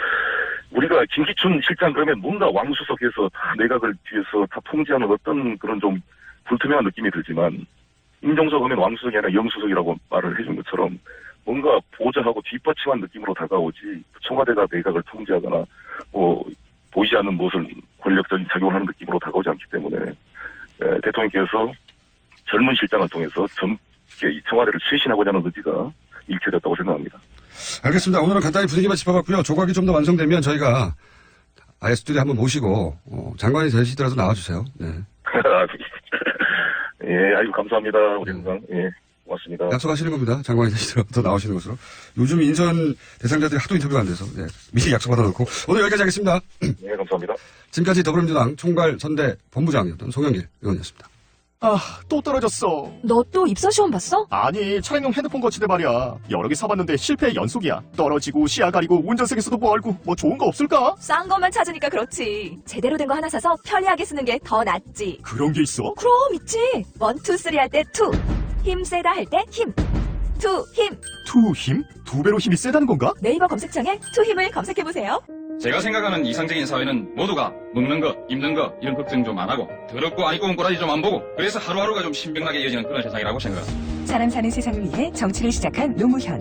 우리가 김기춘 실장 그러면 뭔가 왕수석에서 다 내각을 뒤에서 다 통제하는 어떤 그런 좀 불투명한 느낌이 들지만 임종석 하면 왕수석이 아니라 영수석이라고 말을 해준 것처럼 뭔가 보좌하고 뒷받침한 느낌으로 다가오지 청와대가 내각을 통제하거나 보이지 않는 무엇을 권력적인 작용을 하는 느낌으로 다가오지 않기 때문에 대통령께서 젊은 실장을 통해서 젊게 이 청와대를 쇄신하고자 하는 의지가 일치됐다고 생각합니다. 알겠습니다. 오늘은 간단히 분위기만 짚어봤고요. 조각이 좀 더 완성되면 저희가 아예 스튜디오에 한번 모시고 장관이 되시더라도 나와주세요. 네. 예, 아유 감사합니다. 우리 항상 고맙습니다. 약속하시는 겁니다. 장관이 되시더라도 나오시는 것으로. 요즘 인선 대상자들이 하도 인터뷰가 안 돼서 미리 약속 받아놓고 오늘 여기까지 하겠습니다. 네, 감사합니다. 지금까지 더불어민주당 총괄 선대 본부장이었던 송영길 의원이었습니다. 또 떨어졌어. 너 또 입사 시험 봤어? 아니, 차량용 핸드폰 거치대 말이야. 여러 개 사봤는데 실패의 연속이야. 떨어지고 시야 가리고 운전석에서도 멀고 뭐 좋은 거 없을까? 싼 것만 찾으니까 그렇지. 제대로 된 거 하나 사서 편리하게 쓰는 게 더 낫지. 그런 게 있어? 그럼 있지. 1, 2, 3 할 때 2. 힘 세다 할 때 힘. 2 힘. 투 힘? 2배로 힘이 세다는 건가? 네이버 검색창에 2 힘을 검색해보세요. 제가 생각하는 이상적인 사회는 모두가 먹는 거, 입는 거 이런 걱정 좀 안 하고 더럽고 아이고 꼬라지 좀 안 보고 그래서 하루하루가 좀 신명나게 이어지는 그런 세상이라고 생각합니다. 사람 사는 세상을 위해 정치를 시작한 노무현.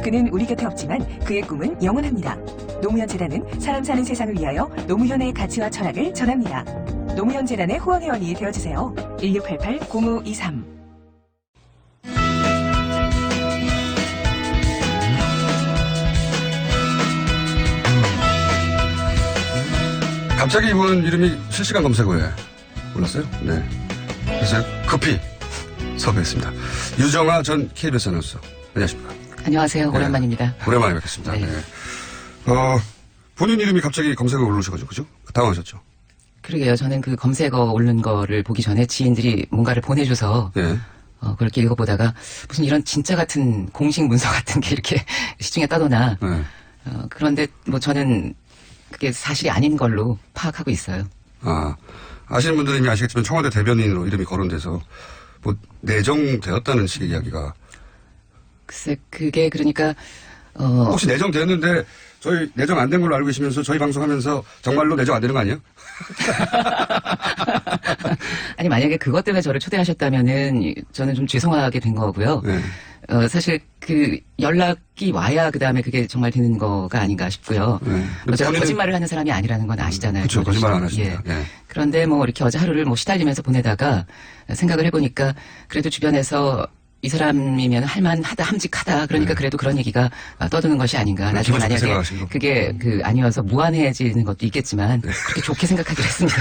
그는 우리 곁에 없지만 그의 꿈은 영원합니다. 노무현 재단은 사람 사는 세상을 위하여 노무현의 가치와 철학을 전합니다. 노무현 재단의 후원회원이 되어주세요. 1688-0523. 갑자기 이분 이름이 실시간 검색어에 올랐어요. 네. 그래서 급히 섭외했습니다. 유정아 전 KBS 아나운서. 안녕하십니까. 안녕하세요. 네. 오랜만입니다. 오랜만에 뵙겠습니다. 네. 네. 본인 이름이 갑자기 검색어에 오르셔가지고, 그죠? 당황하셨죠? 그러게요. 저는 그 검색어 오른 거를 보기 전에 지인들이 뭔가를 보내줘서 네. 그렇게 읽어보다가 무슨 이런 진짜 같은 공식 문서 같은 게 이렇게 시중에 떠도나. 네. 그런데 뭐 저는 그게 사실이 아닌 걸로 파악하고 있어요. 아시는 분들은 이미 아시겠지만 청와대 대변인으로 이름이 거론돼서 뭐 내정되었다는 식의 이야기가. 글쎄, 그게 그러니까 혹시 내정되었는데 저희 내정 안 된 걸로 알고 계시면서 저희 방송하면서 정말로 내정 안 되는 거 아니에요? 아니, 만약에 그것 때문에 저를 초대하셨다면은 저는 좀 죄송하게 된 거고요. 네. 사실 그 연락이 와야 그 다음에 그게 정말 되는 거가 아닌가 싶고요. 네. 제가 거짓말을 하는 사람이 아니라는 건 아시잖아요. 그렇죠. 거짓말 안 하십니다. 예. 예. 그런데 뭐 이렇게 어제 하루를 뭐 시달리면서 보내다가 생각을 해보니까 그래도 주변에서 이 사람이면 할만하다, 함직하다. 그러니까 그래도 그런 얘기가 떠드는 것이 아닌가. 나중에 만약에 그게 아니어서 무한해지는 것도 있겠지만 그렇게 좋게 생각하기로 했습니다.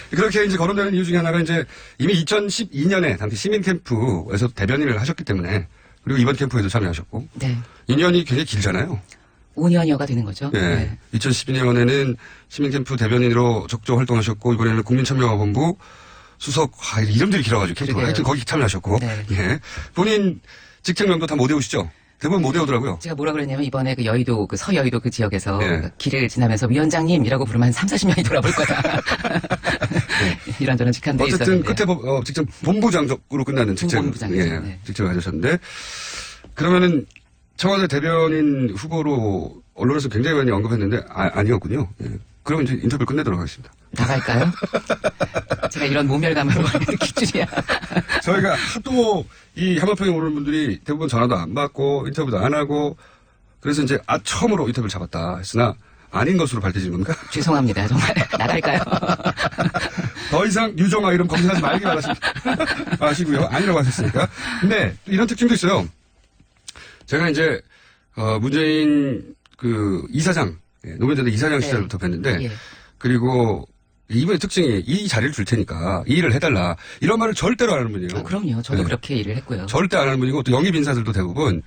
그렇게 이제 거론되는 이유 중에 하나가 이제 이미 2012년에 당시 시민 캠프에서 대변인을 하셨기 때문에 그리고 이번 캠프에도 참여하셨고. 네. 2년이 굉장히 길잖아요. 5년여가 되는 거죠. 예. 네. 2012년에는 시민 캠프 대변인으로 적극 활동하셨고 이번에는 국민참여본부 수석, 이름들이 길어가지고 캠프가 하여튼 거기 참여하셨고. 네. 예. 본인 직책명도 다 못 외우시죠? 대부분 못 외우더라고요. 제가 뭐라 그랬냐면 이번에 그 여의도, 그 서여의도 그 지역에서 길을 지나면서 위원장님이라고 부르면 한 3-40명이 돌아볼 거다. 이런저런 직함들이 어쨌든 있었는데. 끝에 직접 본부장적으로 끝나는 직책을 가지셨는데 그러면은 청와대 대변인 후보로 언론에서 굉장히 많이 언급했는데 아니었군요. 예. 그러면 이제 인터뷰 끝내도록 하겠습니다. 나갈까요? 제가 이런 모멸감을 느낄 줄이야. 저희가 하도 이 한마평에 오르는 분들이 대부분 전화도 안 받고 인터뷰도 안 하고 그래서 이제 처음으로 인터뷰를 잡았다 했으나 아닌 것으로 밝혀진 겁니까? 죄송합니다. 정말 나갈까요? 더 이상 유정아 이름 검색하지 말기 마시고요. 아니라고 하셨으니까. 근데 이런 특징도 있어요. 제가 이제 문재인 그 이사장 노무현 전 이사장 시절부터 뵀는데 그리고 이분의 특징이 이 자리를 줄 테니까 이 일을 해달라 이런 말을 절대로 안 하는 분이에요. 그럼요. 저도 그렇게 일을 했고요. 절대 안 하는 분이고 또 영입 인사들도 대부분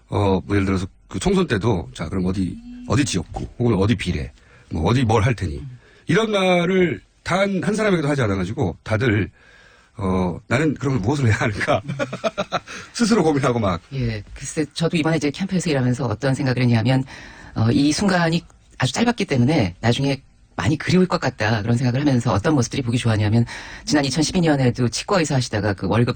뭐 예를 들어서 그 총선 때도 자 그럼 어디 지역구 혹은 어디 비례 뭐 어디 뭘 할 테니 이런 말을 단 한 사람에게도 하지 않아가지고 다들 나는 그러면 무엇을 해야 할까 스스로 고민하고 막. 예, 글쎄 저도 이번에 이제 캠프에서 일하면서 어떤 생각을 했냐면 이 순간이 아주 짧았기 때문에 나중에 많이 그리울 것 같다 그런 생각을 하면서 어떤 모습들이 보기 좋았냐면 지난 2012년에도 치과의사 하시다가 그 월급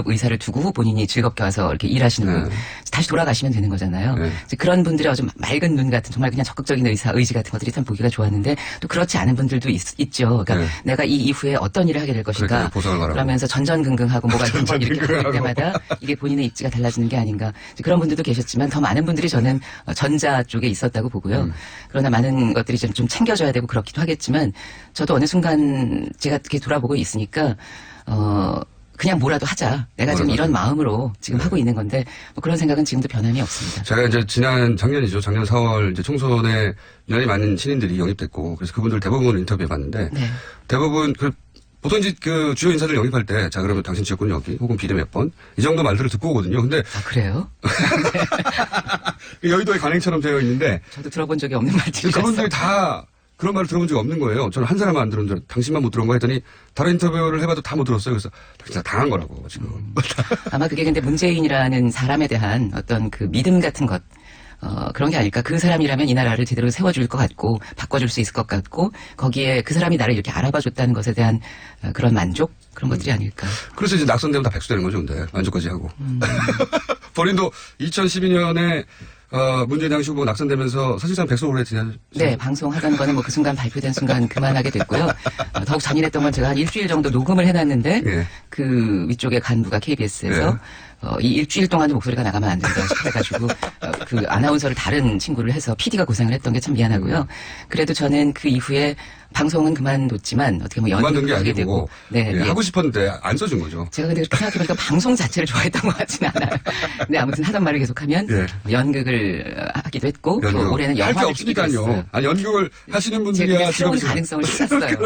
의사를 두고 본인이 즐겁게 와서 이렇게 일하시는 분 다시 돌아가시면 되는 거잖아요. 이제 그런 분들의 아주 맑은 눈 같은 정말 그냥 적극적인 의지 같은 것들이 참 보기가 좋았는데 또 그렇지 않은 분들도 있죠. 그러니까 내가 이 이후에 어떤 일을 하게 될 것인가 그러면서 전전긍긍하고 뭐가 한번 이렇게 될 때마다 이게 본인의 입지가 달라지는 게 아닌가 그런 분들도 계셨지만 더 많은 분들이 저는 전자 쪽에 있었다고 보고요. 그러나 많은 것들이 좀 챙겨줘야 되고 그렇기도 하겠지만 저도 어느 순간 제가 이렇게 돌아보고 있으니까 그냥 뭐라도 하자. 내가 지금 이런 마음으로 지금 하고 있는 건데 뭐 그런 생각은 지금도 변함이 없습니다. 제가 이제 작년 4월 이제 총선에 유난히 많은 신인들이 영입됐고 그래서 그분들 대부분 인터뷰해봤는데 대부분 보통 이제 그 주요 인사들 영입할 때 자 그러면 당신 지역군 여기 혹은 비례 몇 번 이 정도 말들을 듣고 오거든요. 근데 그래요? 여의도의 관행처럼 되어 있는데 저도 들어본 적이 없는 말들이라서 그분들이 다 그런 말을 들어본 적이 없는 거예요. 저는 한 사람만 안 들은 줄, 당신만 못 들은 거 했더니 다른 인터뷰를 해봐도 다 못 들었어요. 그래서 진짜 당한 거라고 지금. 아마 그게 근데 문재인이라는 사람에 대한 어떤 그 믿음 같은 것, 그런 게 아닐까. 그 사람이라면 이 나라를 제대로 세워줄 것 같고, 바꿔줄 수 있을 것 같고, 거기에 그 사람이 나를 이렇게 알아봐줬다는 것에 대한 그런 만족? 그런 것들이 아닐까. 그래서 이제 낙선되면 다 백수 되는 거죠, 근데. 만족까지 하고. 본인도 2012년에 문재인 당시 후보 낙선되면서 사실상 백수로 했지요. 네, 방송하던 거는 뭐 그 순간 발표된 순간 그만하게 됐고요. 더욱 잔인했던 건 제가 한 일주일 정도 녹음을 해놨는데, 예. 그 위쪽의 간부가 KBS에서 이 일주일 동안도 목소리가 나가면 안 된다 싶어가지고 그 아나운서를 다른 친구를 해서 PD가 고생을 했던 게 참 미안하고요. 그래도 저는 그 이후에 방송은 그만뒀지만 어떻게 뭐 그만둔 게 연극을 하게 아니고 되고 네, 예, 네. 하고 싶었는데 안 써준 거죠. 제가 근데 그렇게 생각해보니까 방송 자체를 좋아했던 것 같지는 않아요. 근데 아무튼 하던 말을 계속하면 연극을 하기도 했고 또 올해는 할 게 영화를 찍기도 없으니까요. 했어요. 아니, 연극을 하시는 분들이야 새로운 가능성을 찾았어요.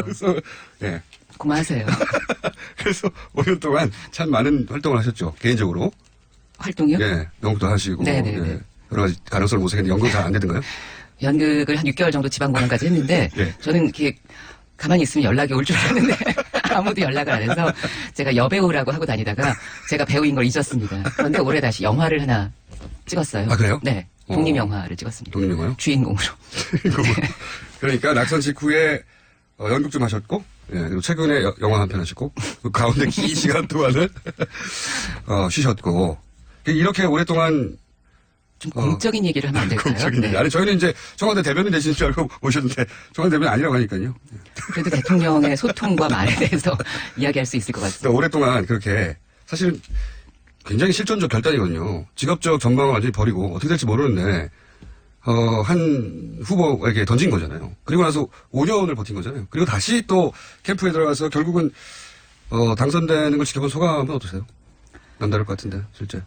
예. 고마우세요. 그래서 5년 동안 참 많은 활동을 하셨죠. 개인적으로. 활동이요? 예. 연극도 하시고. 네네네. 예. 여러 가지 가능성을 모색했는데 연극 잘 안 되던가요? 연극을 한 6개월 정도 지방공연까지 했는데 예. 저는 이렇게 가만히 있으면 연락이 올 줄 알았는데 아무도 연락을 안 해서 제가 여배우라고 하고 다니다가 제가 배우인 걸 잊었습니다. 그런데 올해 다시 영화를 하나 찍었어요. 아, 그래요? 네. 독립영화를 찍었습니다. 독립영화요? 주인공으로. 그러니까 낙선 직후에 연극 좀 하셨고, 예, 그리고 최근에 영화 한 편 하셨고, 그 가운데 긴 시간 동안은 쉬셨고, 이렇게 오랫동안 좀 공적인 얘기를 하면 안 될까요? 공적인 얘기. 아니, 저희는 이제 청와대 대변인 되시는 줄 알고 오셨는데, 청와대 대변인 아니라고 하니까요. 그래도 대통령의 소통과 말에 대해서 이야기할 수 있을 것 같습니다. 그러니까 오랫동안 그렇게, 사실은 굉장히 실존적 결단이거든요. 직업적 전망을 완전히 버리고, 어떻게 될지 모르는데, 한 후보에게 던진 거잖아요. 그리고 나서 5년을 버틴 거잖아요. 그리고 다시 또 캠프에 들어가서 결국은, 당선되는 걸 지켜본 소감은 어떠세요? 남다를 것 같은데, 실제.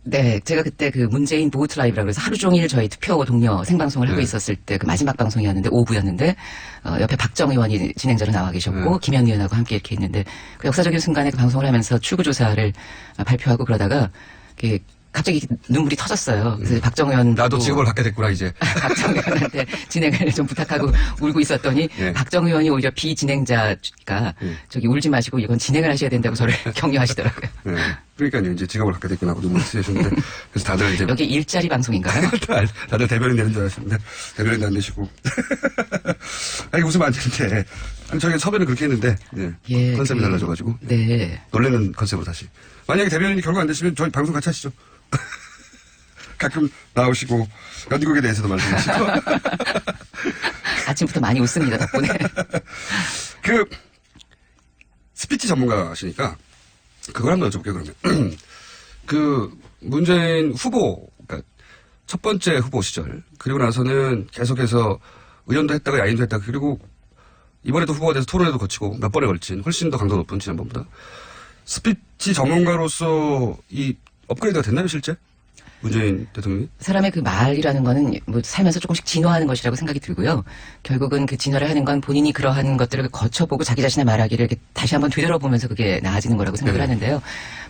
네, 제가 그때 그 문재인 보트 라이브라고 해서 하루 종일 저희 투표 동료 생방송을 하고 있었을 때 그 마지막 방송이었는데 오후였는데 옆에 박정 의원이 진행자로 나와 계셨고 김현 의원하고 함께 이렇게 있는데 그 역사적인 순간에 그 방송을 하면서 출구조사를 발표하고 그러다가 갑자기 눈물이 터졌어요. 그래서 박정 의원 나도 직업을 갖게 됐구나 이제. 박정 의원한테 진행을 좀 부탁하고 울고 있었더니 박정 의원이 오히려 비진행자가 저기 울지 마시고 이건 진행을 하셔야 된다고 저를 격려하시더라고요. 네. 그러니까요. 이제 직업을 갖게 됐구나 하고 눈물 쓰셨는데 그래서 다들 이제 여기 일자리 방송인가요? 다들 대변인 되는 줄 알았는데 대변인도 안 되시고. 아니 웃으면 안 되는데. 아니, 저희가 섭외는 그렇게 했는데 컨셉이 달라져가지고 놀래는 컨셉으로 다시. 만약에 대변인이 결과 안 되시면 저희 방송 같이 하시죠. 가끔 나오시고 연극에 대해서도 말씀하시고. 아침부터 많이 웃습니다 덕분에. 그 스피치 전문가시니까 그걸 한번 여쭤볼게요. 그러면 그 문재인 후보, 그러니까 첫 번째 후보 시절 그리고 나서는 계속해서 의원도 했다가 야인도 했다가 그리고 이번에도 후보가 돼서 토론회도 거치고 몇 번에 걸친 훨씬 더 강도 높은 지난번보다 스피치 전문가로서 이 업그레이드가 됐나요 실제? 문재인 대통령이? 사람의 그 말이라는 거는 뭐 살면서 조금씩 진화하는 것이라고 생각이 들고요. 결국은 그 진화를 하는 건 본인이 그러한 것들을 거쳐보고 자기 자신의 말하기를 이렇게 다시 한번 되돌아보면서 그게 나아지는 거라고 생각을 하는데요.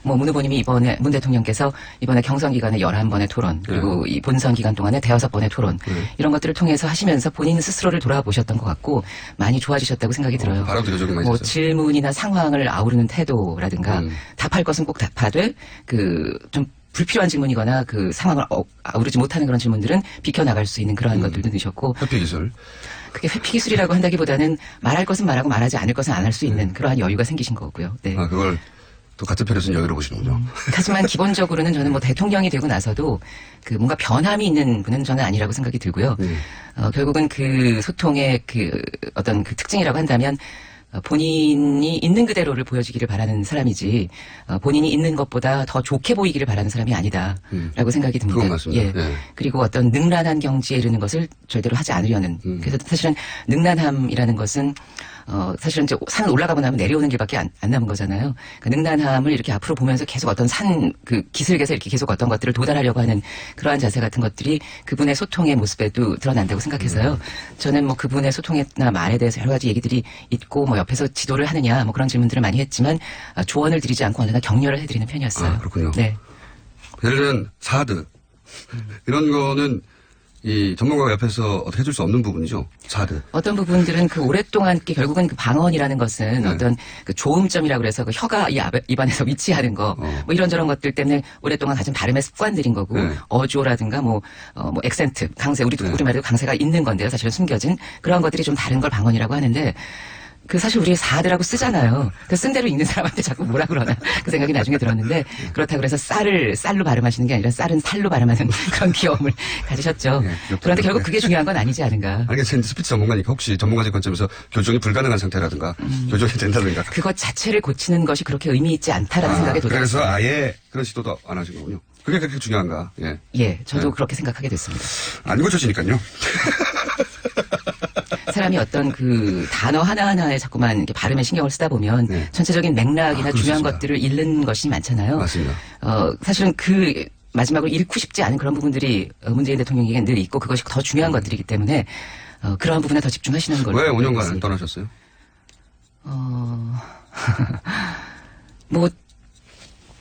뭐 문 후보님이 이번에 문 대통령께서 이번에 경선 기간에 11번의 토론 그리고 이 본선 기간 동안에 5번의 토론 이런 것들을 통해서 하시면서 본인 스스로를 돌아보셨던 것 같고 많이 좋아지셨다고 생각이 들어요. 바람도 여전히 많이 뭐 쐈어요. 질문이나 상황을 아우르는 태도라든가 답할 것은 꼭 답하되 좀 불필요한 질문이거나 그 상황을 아우르지 못하는 그런 질문들은 비켜나갈 수 있는 그러한 것들도 넣으셨고. 회피 기술. 그게 회피 기술이라고 한다기보다는 말할 것은 말하고 말하지 않을 것은 안 할 수 있는 그러한 여유가 생기신 거고요. 네. 아, 그걸 또 같은 편에서는 여유로 보시는군요. 하지만 기본적으로는 저는 뭐 대통령이 되고 나서도 그 뭔가 변함이 있는 분은 저는 아니라고 생각이 들고요. 결국은 그 소통의 그 어떤 그 특징이라고 한다면 본인이 있는 그대로를 보여주기를 바라는 사람이지 본인이 있는 것보다 더 좋게 보이기를 바라는 사람이 아니다라고 생각이 듭니다. 그건 맞습니다. 예. 그리고 어떤 능란한 경지에 이르는 것을 절대로 하지 않으려는. 그래서 사실은 능란함이라는 것은 사실은 이제 산을 올라가고 나면 내려오는 길밖에 안 남은 거잖아요. 그 능란함을 이렇게 앞으로 보면서 계속 어떤 기슭에서 이렇게 계속 어떤 것들을 도달하려고 하는 그러한 자세 같은 것들이 그분의 소통의 모습에도 드러난다고 생각해서요. 저는 뭐 그분의 소통이나 말에 대해서 여러 가지 얘기들이 있고 뭐 옆에서 지도를 하느냐 뭐 그런 질문들을 많이 했지만 조언을 드리지 않고 언제나 격려를 해드리는 편이었어요. 아, 그렇군요. 네. 예를 들면 사드 이런 거는 이 전문가가 옆에서 어떻게 해줄 수 없는 부분이죠. 사드. 어떤 부분들은 그 오랫동안 결국은 그 방언이라는 것은 어떤 그 조음점이라고 그래서 그 혀가 이 입안에서 위치하는 거, 뭐 이런저런 것들 때문에 오랫동안 가진 발음의 습관들인 거고, 어조라든가 뭐 액센트, 강세, 우리말로 강세가 있는 건데요. 사실은 숨겨진 그런 것들이 좀 다른 걸 방언이라고 하는데, 그 사실 우리 사드라고 쓰잖아요. 그 쓴 대로 읽는 사람한테 자꾸 뭐라 그러나 그 생각이 나중에 들었는데 그렇다고 그래서 쌀로 발음하시는 게 아니라 쌀은 살로 발음하는 그런 귀여움을 가지셨죠. 그런데 결국 그게 중요한 건 아니지 않은가. 아니, 스피치 전문가니까 혹시 전문가적 관점에서 교정이 불가능한 상태라든가 교정이 된다든가. 그것 자체를 고치는 것이 그렇게 의미 있지 않다라는 생각에 도달했어요. 그래서 아예 그런 시도도 안 하신 거군요. 그게 그렇게 중요한가. 예, 저도 그렇게 생각하게 됐습니다. 안 고쳐지니까요. 사람이 어떤 그 단어 하나하나에 자꾸만 이렇게 발음에 신경을 쓰다 보면 전체적인 맥락이나 중요한 것들을 잃는 것이 많잖아요. 맞습니다. 사실은 그 마지막으로 잃고 싶지 않은 그런 부분들이 문재인 대통령에게 늘 있고 그것이 더 중요한 것들이기 때문에 그러한 부분에 더 집중하시는 걸로. 왜 5년간 떠나셨어요? 뭐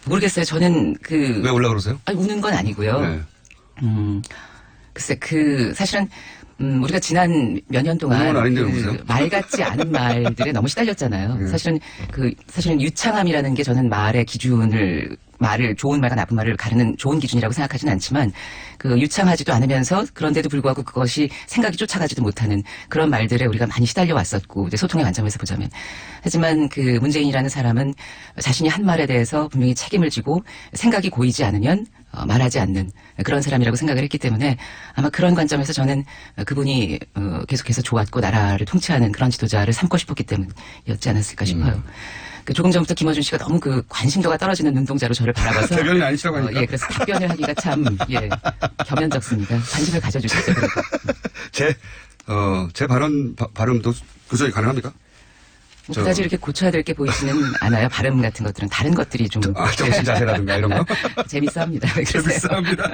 모르겠어요. 저는 왜 올라 그러세요? 아니, 우는 건 아니고요. 글쎄 사실은 우리가 지난 몇 년 동안 말 같지 않은 말들에 너무 시달렸잖아요. 사실은 유창함이라는 게 저는 말의 기준을 말을 좋은 말과 나쁜 말을 가르는 좋은 기준이라고 생각하지는 않지만 그 유창하지도 않으면서 그런데도 불구하고 그것이 생각이 쫓아가지도 못하는 그런 말들에 우리가 많이 시달려 왔었고 이제 소통의 관점에서 보자면 하지만 그 문재인이라는 사람은 자신이 한 말에 대해서 분명히 책임을 지고 생각이 고이지 않으면 말하지 않는 그런 사람이라고 생각을 했기 때문에 아마 그런 관점에서 저는 그분이 계속해서 좋았고 나라를 통치하는 그런 지도자를 삼고 싶었기 때문이었지 않았을까 싶어요. 조금 전부터 김어준 씨가 너무 그 관심도가 떨어지는 눈동자로 저를 바라봐서 대변인 아니시라고 하니까. 예, 그래서 답변을 하기가 참 겸연쩍습니다. 관심을 가져주시죠. 제 발음도 도저히 가능합니까? 뭐 그다지 이렇게 고쳐야 될 게 보이지는 않아요. 발음 같은 것들은 다른 것들이 좀 정신 자세라든가 이런 거 재밌어합니다. 재밌어합니다.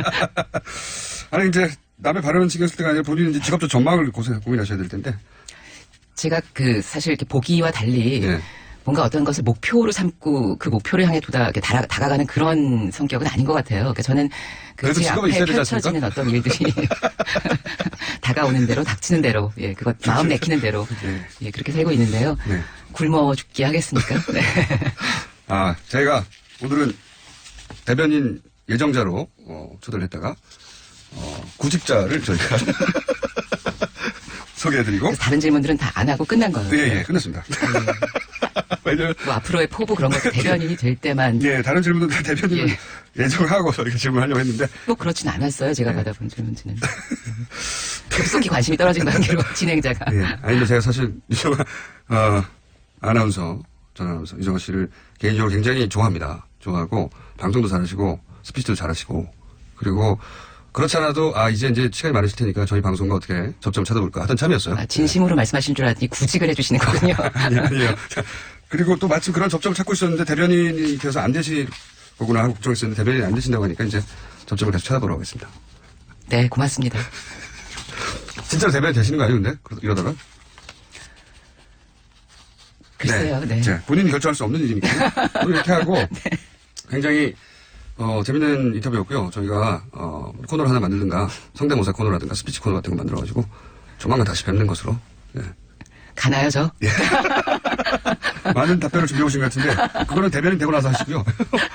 아니 이제 남의 발음은 신경 쓸 때가 아니라 본인은 이제 직업적 전망을 고민하셔야 될 텐데. 제가 사실 이렇게 보기와 달리 뭔가 어떤 것을 목표로 삼고 그 목표를 향해 다가가는 그런 성격은 아닌 것 같아요. 그러니까 저는 제 앞에 펼쳐지는 어떤 일들이 다가오는 대로 닥치는 대로 그것 마음 내키는 대로 그렇게 살고 있는데요. 굶어 죽기 하겠습니까? 네. 저희가 오늘은 대변인 예정자로 초대를 했다가 구직자를 저희가 소개해드리고 다른 질문들은 다 안 하고 끝난 거예요. 예, 끝났습니다. 뭐 앞으로의 포부 그런 것도 대변인이 될 때만. 다른 질문은 다 대변인을 예정하고 저희가 질문하려고 했는데. 뭐 그렇진 않았어요. 제가 받아본 질문지는. 급속히 관심이 떨어진 관계로 진행자가. 아니, 제가 사실 유정아 아나운서, 전 아나운서 유정아 씨를 개인적으로 굉장히 좋아합니다. 좋아하고 방송도 잘하시고 스피치도 잘하시고 그리고 그렇지 않아도 이제 시간이 많으실 테니까 저희 방송과 어떻게 접점을 찾아볼까 하던 참이었어요. 진심으로 말씀하신 줄 알았더니 구직을 해주시는 거군요. 아니에요. 그리고 또 마침 그런 접점을 찾고 있었는데 대변인이 돼서 안 되실 거구나 하고 걱정했었는데 대변인이 안 되신다고 하니까 이제 접점을 계속 찾아보라고 하겠습니다. 네, 고맙습니다. 진짜로 대변인 되시는 거 아니에요, 근데? 이러다가? 글쎄요, 네. 본인이 결정할 수 없는 일이니까. 오늘 이렇게 하고 굉장히 재밌는 인터뷰였고요. 저희가 코너를 하나 만들든가 성대모사 코너라든가 스피치 코너 같은 거 만들어가지고 조만간 다시 뵙는 것으로. 가나요, 저? 많은 답변을 준비해 오신 것 같은데 그거는 대변인 되고 나서 하시고요.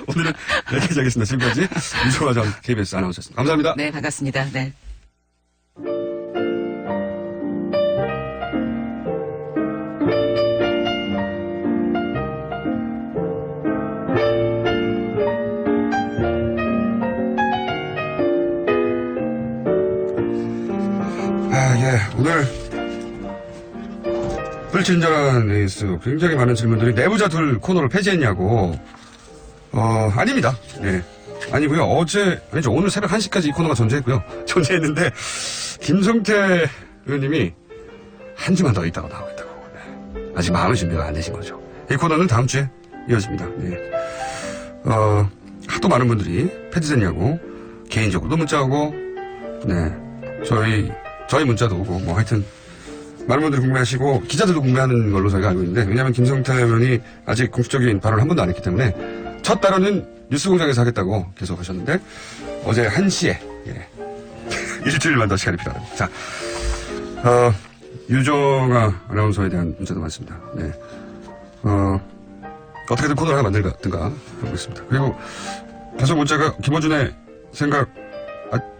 오늘은 여기까지 하겠습니다. 지금까지 유정아 전 KBS 아나운서였습니다. 감사합니다. 네, 반갑습니다. 네. 오늘 불친절한 에이스 굉장히 많은 질문들이 내부자 둘 코너를 폐지했냐고. 아닙니다. 아니고요. 오늘 새벽 1시까지 이 코너가 존재했는데 김성태 의원님이 한 주만 더 있다가 나오겠다고. 아직 마음의 준비가 안 되신 거죠. 이 코너는 다음 주에 이어집니다. 하도 많은 분들이 폐지됐냐고 개인적으로도 문자 오고 저희 문자도 오고 뭐 하여튼 많은 분들이 궁금해하시고 기자들도 궁금해하는 걸로 저희가 알고 있는데 왜냐하면 김성태 의원이 아직 공식적인 발언을 한 번도 안 했기 때문에 첫 발언은 뉴스공장에서 하겠다고 계속 하셨는데 어제 1시에 일주일만 더 시간이 필요합니다. 자, 유정아 아나운서에 대한 문자도 많습니다. 네. 어떻게든 코너를 하나 만들든가 하고 있습니다. 그리고 계속 문자가 김어준의 생각,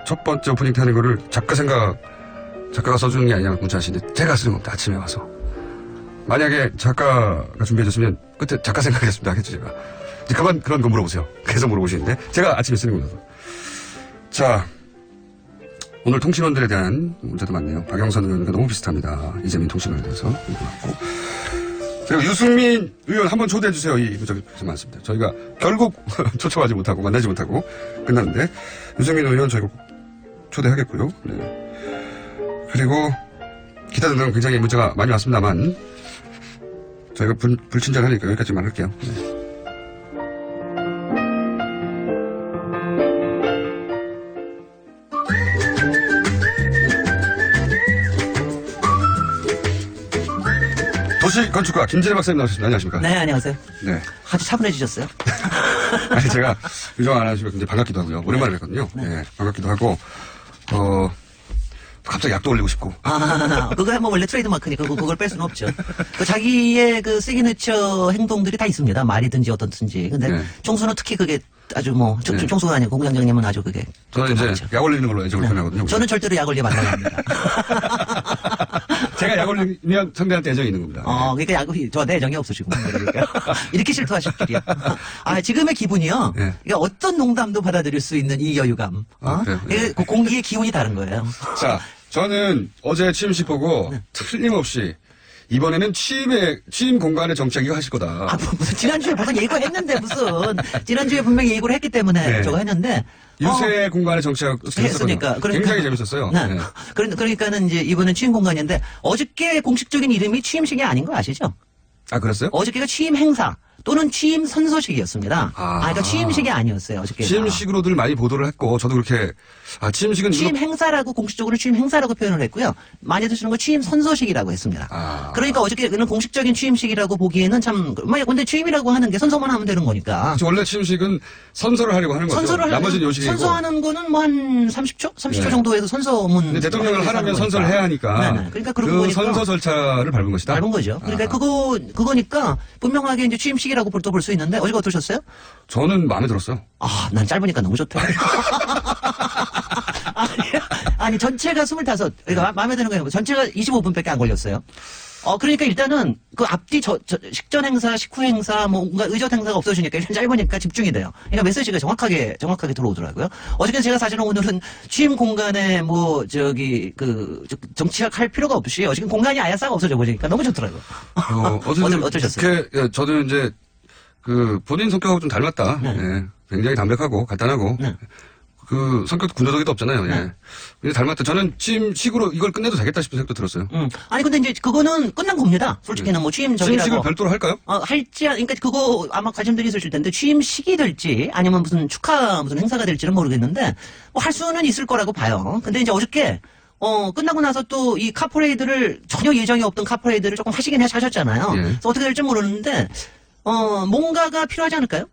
첫 번째 오프닝 때 하는 거를 작가가 써주는 게 아니냐 문자 하시는데 제가 쓰는 겁니다. 아침에 와서. 만약에 작가가 준비해줬으면 끝에 작가 생각했습니다. 하겠죠, 제가. 이제 그런 거 물어보세요. 계속 물어보시는데 제가 아침에 쓰는 거라서. 자, 오늘 통신원들에 대한 문제도 많네요. 박영선 의원과 너무 비슷합니다. 이재민 통신원에 대해서 이거 많고. 그리고 유승민 의원 한번 초대해주세요. 이 문자가 많습니다. 저희가 결국 초청하지 못하고 만나지 못하고 끝났는데 유승민 의원 저희가 초대하겠고요. 네. 그리고 기타 등등 굉장히 문자가 많이 왔습니다만 저희가 불친절하니까 여기까지만 할게요. 네. 도시건축가 김진애 박사님 나오셨습니다. 안녕하십니까? 네, 안녕하세요. 네. 아주 차분해지셨어요? 아니, 제가 유정 안 하시고 굉장히 반갑기도 하고요. 오랜만에 뵀거든요. 네. 반갑기도 하고, 갑자기 약도 올리고 싶고. 그거야 뭐 원래 트레이드마크니까 그걸 뺄 수는 없죠. 그 자기의 그 시그니처 행동들이 다 있습니다. 말이든지 어떻든지. 근데 네. 총수는 특히 그게 아주 뭐, 총수가 아니고 공장장님은 아주 그게. 저는 이제 약 올리는 걸로 애정을 표현하거든요. 저는 절대로 약 올리면 안 나갑니다. 제가 약 올리면 상대한테 애정이 있는 겁니다. 그러니까 약이 저한테 애정이 없으시고. 그러니까. 이렇게 질투하실 줄이야. 지금의 기분이요. 네. 그러니까 어떤 농담도 받아들일 수 있는 이 여유감. 그래요? 네. 그 공기의 기운이 다른 거예요. 자, 저는 어제 취임식 보고 틀림없이 이번에는 취임 공간의 정책 이거 하실 거다. 무슨 지난주에 벌써 예고했는데 지난주에 분명히 예고를 했기 때문에 저거 했는데 유세 공간의 정책 했으니까 굉장히 재밌었어요. 네. 네. 그러니까는 이제 이번엔 취임 공간인데 어저께 공식적인 이름이 취임식이 아닌 거 아시죠? 그랬어요? 어저께가 취임 행사 또는 취임 선서식이었습니다. 그러니까 취임식이 아니었어요. 어저께. 취임식으로들 많이 보도를 했고 저도 그렇게 취임식은 취임 행사라고 공식적으로 취임 행사라고 표현을 했고요. 많이 드시는 거 취임 선서식이라고 했습니다. 그러니까 어저께는 공식적인 취임식이라고 보기에는 참 근데 취임이라고 하는 게 선서만 하면 되는 거니까. 원래 취임식은 선서를 하려고 하는 거죠. 나머지는 요식이고. 선서하는 거는 뭐 한 30초 정도에서 선서문. 근데 대통령을 하라면 선서를 해야 하니까. 네네. 그러니까 그 선서 절차를 밟은 것이다. 밟은 거죠. 그러니까 그거니까 분명하게 이제 취임식이라고 또 볼 수 있는데 어제가 어떠셨어요? 저는 마음에 들었어요. 난 짧으니까 너무 좋다. 아니 전체가 25. 그러니까 마음에 드는 거예요. 전체가 25분밖에 안 걸렸어요. 그러니까 일단은 그 앞뒤 식전 행사, 식후 행사, 뭔가 의젓 행사가 없어지니까 일단 짧으니까 집중이 돼요. 그러니까 메시지가 정확하게 들어오더라고요. 어저께 제가 사실은 오늘은 취임 공간에 정치학 할 필요가 없이 어저께 공간이 아예 싹 없어져 보니까 너무 좋더라고요. 어떠셨어요? 저도 이제 본인 성격하고 좀 닮았다. 네. 굉장히 담백하고 간단하고. 네. 성격도 군더더기도 없잖아요. 예. 근데 닮았다. 저는 취임식으로 이걸 끝내도 되겠다 싶은 생각도 들었어요. 아니, 근데 이제 그거는 끝난 겁니다. 솔직히는 취임식을 별도로 할까요? 그러니까 그거 아마 관심들이 있으실 텐데, 취임식이 될지, 아니면 무슨 행사가 될지는 모르겠는데, 할 수는 있을 거라고 봐요. 근데 이제 어저께, 끝나고 나서 또 이 카퍼레이드를, 전혀 예정이 없던 카퍼레이드를 조금 하셨잖아요. 그래서 어떻게 될지 모르는데, 뭔가가 필요하지 않을까요?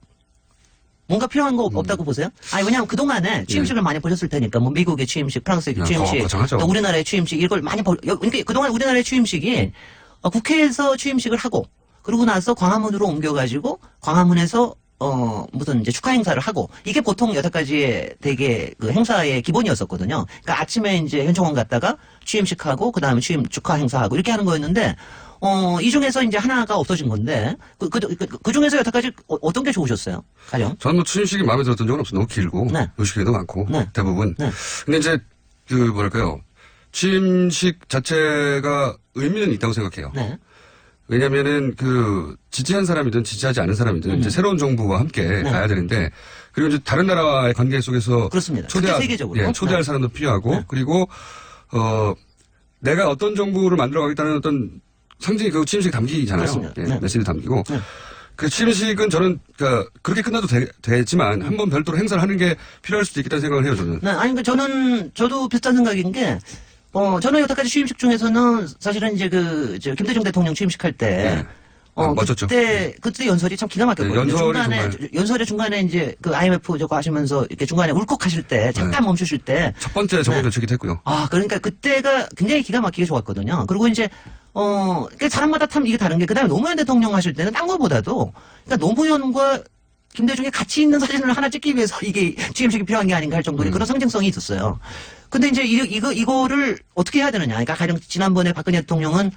뭔가 필요한 거 없다고 보세요? 왜냐면 그동안에 취임식을 많이 보셨을 테니까, 미국의 취임식, 프랑스의 취임식, 또 우리나라의 취임식, 이걸 많이 그러니까 그동안 우리나라의 취임식이, 국회에서 취임식을 하고, 그러고 나서 광화문으로 옮겨가지고, 광화문에서, 이제 축하 행사를 하고, 이게 보통 여태까지의 되게 행사의 기본이었었거든요. 그러니까 아침에 이제 현충원 갔다가 취임식하고, 그 다음에 축하 행사하고, 이렇게 하는 거였는데, 이 중에서 이제 하나가 없어진 건데, 그 중에서 여태까지 어떤 게 좋으셨어요? 가령? 저는 취임식이 마음에 들었던 적은 없어요. 너무 길고, 요식회도 많고, 대부분. 근데 이제, 취임식 자체가 의미는 있다고 생각해요. 왜냐면은 지지한 사람이든 지지하지 않은 사람이든 이제 새로운 정부와 함께 가야 되는데, 그리고 이제 다른 나라와의 관계 속에서 그렇습니다. 초대할 사람도 필요하고, 그리고, 내가 어떤 정부를 만들어가겠다는 어떤 상징이 취임식에 담기잖아요. 메시지 담기고. 그 취임식은 저는 그렇게 끝나도 되지만 한번 별도로 행사를 하는 게 필요할 수도 있겠다는 생각을 해요. 저는. 저도 비슷한 생각인 게 저는 여태까지 취임식 중에서는 사실은 이제 김대중 대통령 취임식 할 때 멋졌죠. 그때 연설이 참 기가 막혔거든요. 네, 연설의 중간에 이제 그 IMF 저거 하시면서 이렇게 중간에 울컥하실 때, 잠깐 멈추실 때. 첫 번째 정부 대책이 했고요. 그러니까 그때가 굉장히 기가 막히게 좋았거든요. 그리고 이제, 그러니까 사람마다 참 이게 다른 게, 그 다음에 노무현 대통령 하실 때는 딴 거보다도, 그러니까 노무현과 김대중이 같이 있는 사진을 하나 찍기 위해서 이게 취임식이 필요한 게 아닌가 할 정도의 그런 상징성이 있었어요. 근데 이제 이거를 어떻게 해야 되느냐. 그러니까 가령 지난번에 박근혜 대통령은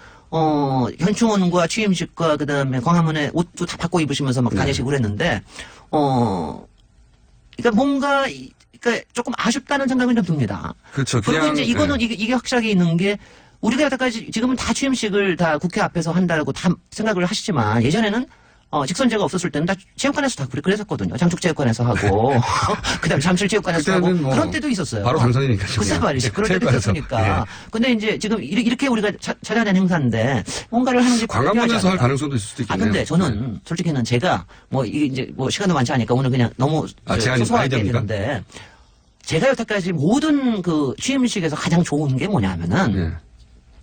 현충원과 취임식과 그다음에 광화문에 옷도 다 바꿔 입으시면서 막 다니시고 그랬는데 그러니까 뭔가 그러니까 조금 아쉽다는 생각은 좀 듭니다. 그렇죠. 그리고 이제 이거는 이게 확실하게 있는 게 우리가 여태까지 지금은 다 취임식을 다 국회 앞에서 한다고 다 생각을 하시지만 예전에는 직선제가 없었을 때는 다 체육관에서 다 그랬었거든요. 장축체육관에서 하고, 그 다음에 잠실체육관에서 하고, 그런 때도 있었어요. 바로 당선이니까. 글쎄 말이죠. 그럴 때도 있었으니까. 근데 이제 지금 이렇게 우리가 찾아낸 행사인데, 뭔가를 하는 게 광화문에서 할 가능성도 있을 수도 있겠네요. 근데 저는, 솔직히는 제가, 이게 이제 시간도 많지 않으니까 오늘 그냥 너무 소소하게 되는데, 제가 여태까지 모든 그 취임식에서 가장 좋은 게 뭐냐면은,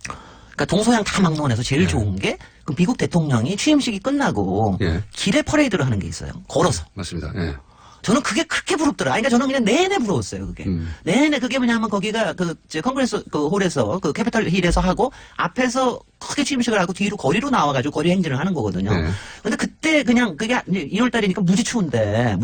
그러니까 동서양 다 막론해서 제일 좋은 게 그 미국 대통령이 취임식이 끝나고 길에 퍼레이드를 하는 게 있어요. 걸어서. 맞습니다. 저는 그게 그렇게 부럽더라. 그러니까 저는 그냥 내내 부러웠어요, 그게. 내내 그게 뭐냐면 거기가 컨그레스 홀에서 캐피털 힐에서 하고 앞에서 크게 취임식을 하고 뒤로 거리로 나와가지고 거리 행진을 하는 거거든요. 근데 그때 그냥 그게 2월달이니까 무지 추운데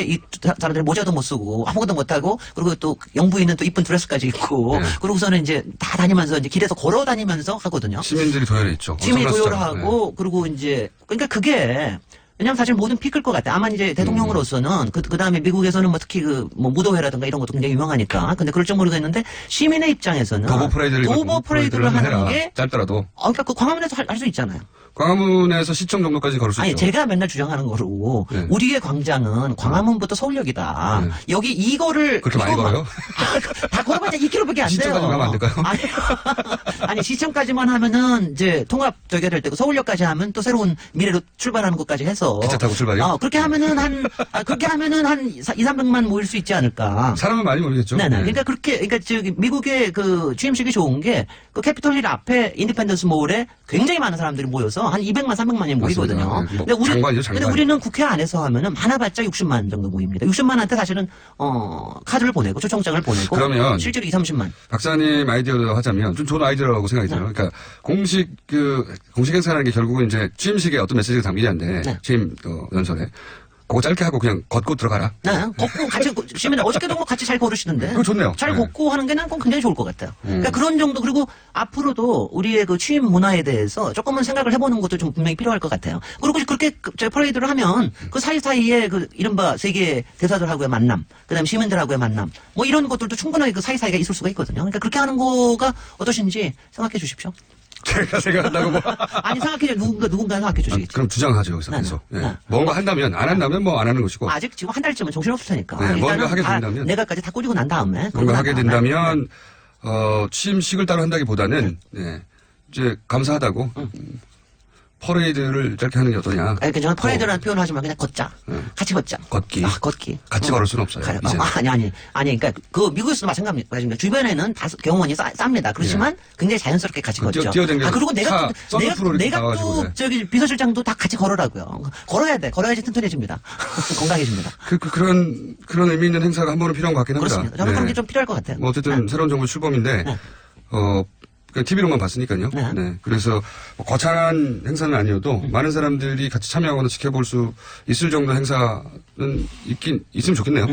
이 사람들이 모자도 못 쓰고 아무것도 못 하고 그리고 또 영부인은 또 이쁜 드레스까지 입고 그러고서는 이제 다 다니면서 이제 길에서 걸어 다니면서 하거든요. 시민들이 도열해 있죠. 시민이 도열을 하고 그리고 이제 그러니까 그게 왜냐면 사실 뭐든 피 클 것 같아. 아마 이제 대통령으로서는 그 다음에 미국에서는 뭐 특히 무도회라든가 이런 것도 굉장히 유명하니까. 근데 그럴지 모르겠는데 시민의 입장에서는 도보 프레이드를 하는 게 짧더라도. 그러니까 그 광화문에서 할 수 있잖아요. 광화문에서 시청 정도까지 걸을 수 있죠. 제가 맨날 주장하는 거로 우리의 광장은 광화문부터 서울역이다. 여기 이거를 그렇게 많이 걸어요? 다 걸어봤자 2km밖에 안 돼요. 시청까지 가면 안 될까요? 아니 시청까지만 하면은 이제 통합 저게 될 때고 서울역까지 하면 또 새로운 미래로 출발하는 것까지 해서 기차 타고 출발이요? 그렇게 하면은 한 200~300만 모일 수 있지 않을까. 사람은 많이 모이겠죠. 네네. 그러니까 그러니까 미국의 그 취임식이 좋은 게 그 캐피톨 힐 앞에 인디펜던스 몰에 굉장히 많은 사람들이 모여서 한 200~300만이 모이거든요. 근데 근데 우리는 국회 안에서 하면은 많아봤자 60만 정도 모입니다. 60만한테 사실은 카드를 보내고 초청장을 보내고 그러면 실제로 2~30만. 박사님 아이디어로 하자면 좀 좋은 아이디어라고 생각이 들어요. 그러니까 공식 행사라는 게 결국은 이제 취임식에 어떤 메시지가 담기는데 취임 연설에 그거 짧게 하고 그냥 걷고 들어가라. 걷고 같이 시민들 어저께도 뭐 같이 잘 걸으시던데. 그거 좋네요. 잘 걷고 하는 게 난 굉장히 좋을 것 같아요. 그러니까 그런 정도 그리고 앞으로도 우리의 그 취임 문화에 대해서 조금은 생각을 해보는 것도 좀 분명히 필요할 것 같아요. 그리고 그렇게 퍼레이드를 하면 그 사이사이에 그 이른바 세계 대사들하고의 만남, 그다음에 시민들하고의 만남, 뭐 이런 것들도 충분하게 그 사이사이가 있을 수가 있거든요. 그러니까 그렇게 하는 거가 어떠신지 생각해 주십시오. 제가 생각한다고 뭐. 아니 생각해 누군가 생각해 주시겠지. 그럼 주장하죠 여기서 계속. 뭔가 한다면 안 한다면 뭐 안 하는 것이고. 아직 지금 한 달쯤은 정신없을 테니까. 뭔가 하게 된다면. 내가까지 다 꾸리고 난 다음에. 뭔가 하게 된다면 취임식을 따로 한다기보다는 이제 감사하다고. 퍼레이드를 짧게 하는 게 어떠냐. 그러니까 저는 퍼레이드라는 표현을 하지 마. 그냥 걷자. 같이 걷자. 걷기. 걷기. 같이 걸을 수는 없어요. 아니. 그러니까 그 미국에서도 마찬가지입니다. 주변에는 다 경호원이 쌉니다. 그렇지만 굉장히 자연스럽게 같이 걷죠. 그리고 내가 또 저기 비서실장도 다 같이 걸으라고요. 걸어야 돼. 걸어야지 튼튼해집니다. 건강해집니다. 그런 의미 있는 행사가 한 번은 필요한 것 같긴 합니다. 그렇습니다. 저는 그런 게 좀 필요할 것 같아요. 뭐 어쨌든 새로운 정부 출범인데 TV로만 봤으니까요. 그래서 거창한 행사는 아니어도 많은 사람들이 같이 참여하거나 지켜볼 수 있을 정도 행사는 있으면 좋겠네요.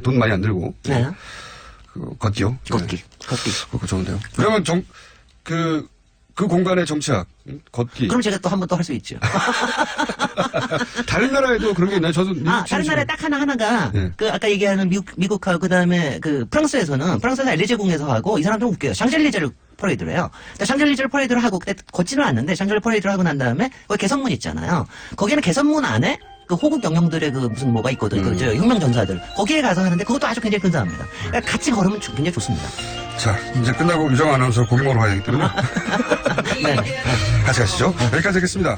돈 많이 안 들고. 걷기요. 걷기. 그거 좋은데요. 그러면 그 공간의 정치학, 걷기. 그럼 제가 또 한 번 또 할 수 있죠. 다른 나라에도 그런 게 있나요? 저도 다른 나라에 딱 하나가 그 아까 얘기하는 미국하고 그다음에 그 프랑스에서 엘리제궁에서 하고 이 사람 좀 웃겨요. 샹젤리제를 퍼레이드를 해요. 샹젤리제를 퍼레이드를 하고 그때 걷지는 않는데 샹젤리 퍼레이드를 하고 난 다음에 거기 개선문 있잖아요. 거기는 개선문 안에 그 호국 영령들의 그 무슨 뭐가 있거든. 그 혁명 전사들 거기에 가서 하는데 그것도 아주 굉장히 근사합니다. 그러니까 같이 걸으면 굉장히 좋습니다. 자, 이제 끝나고 유정 아나운서 고기 먹으러 가야 되기 때문에 같이 가시죠. 여기까지 하겠습니다.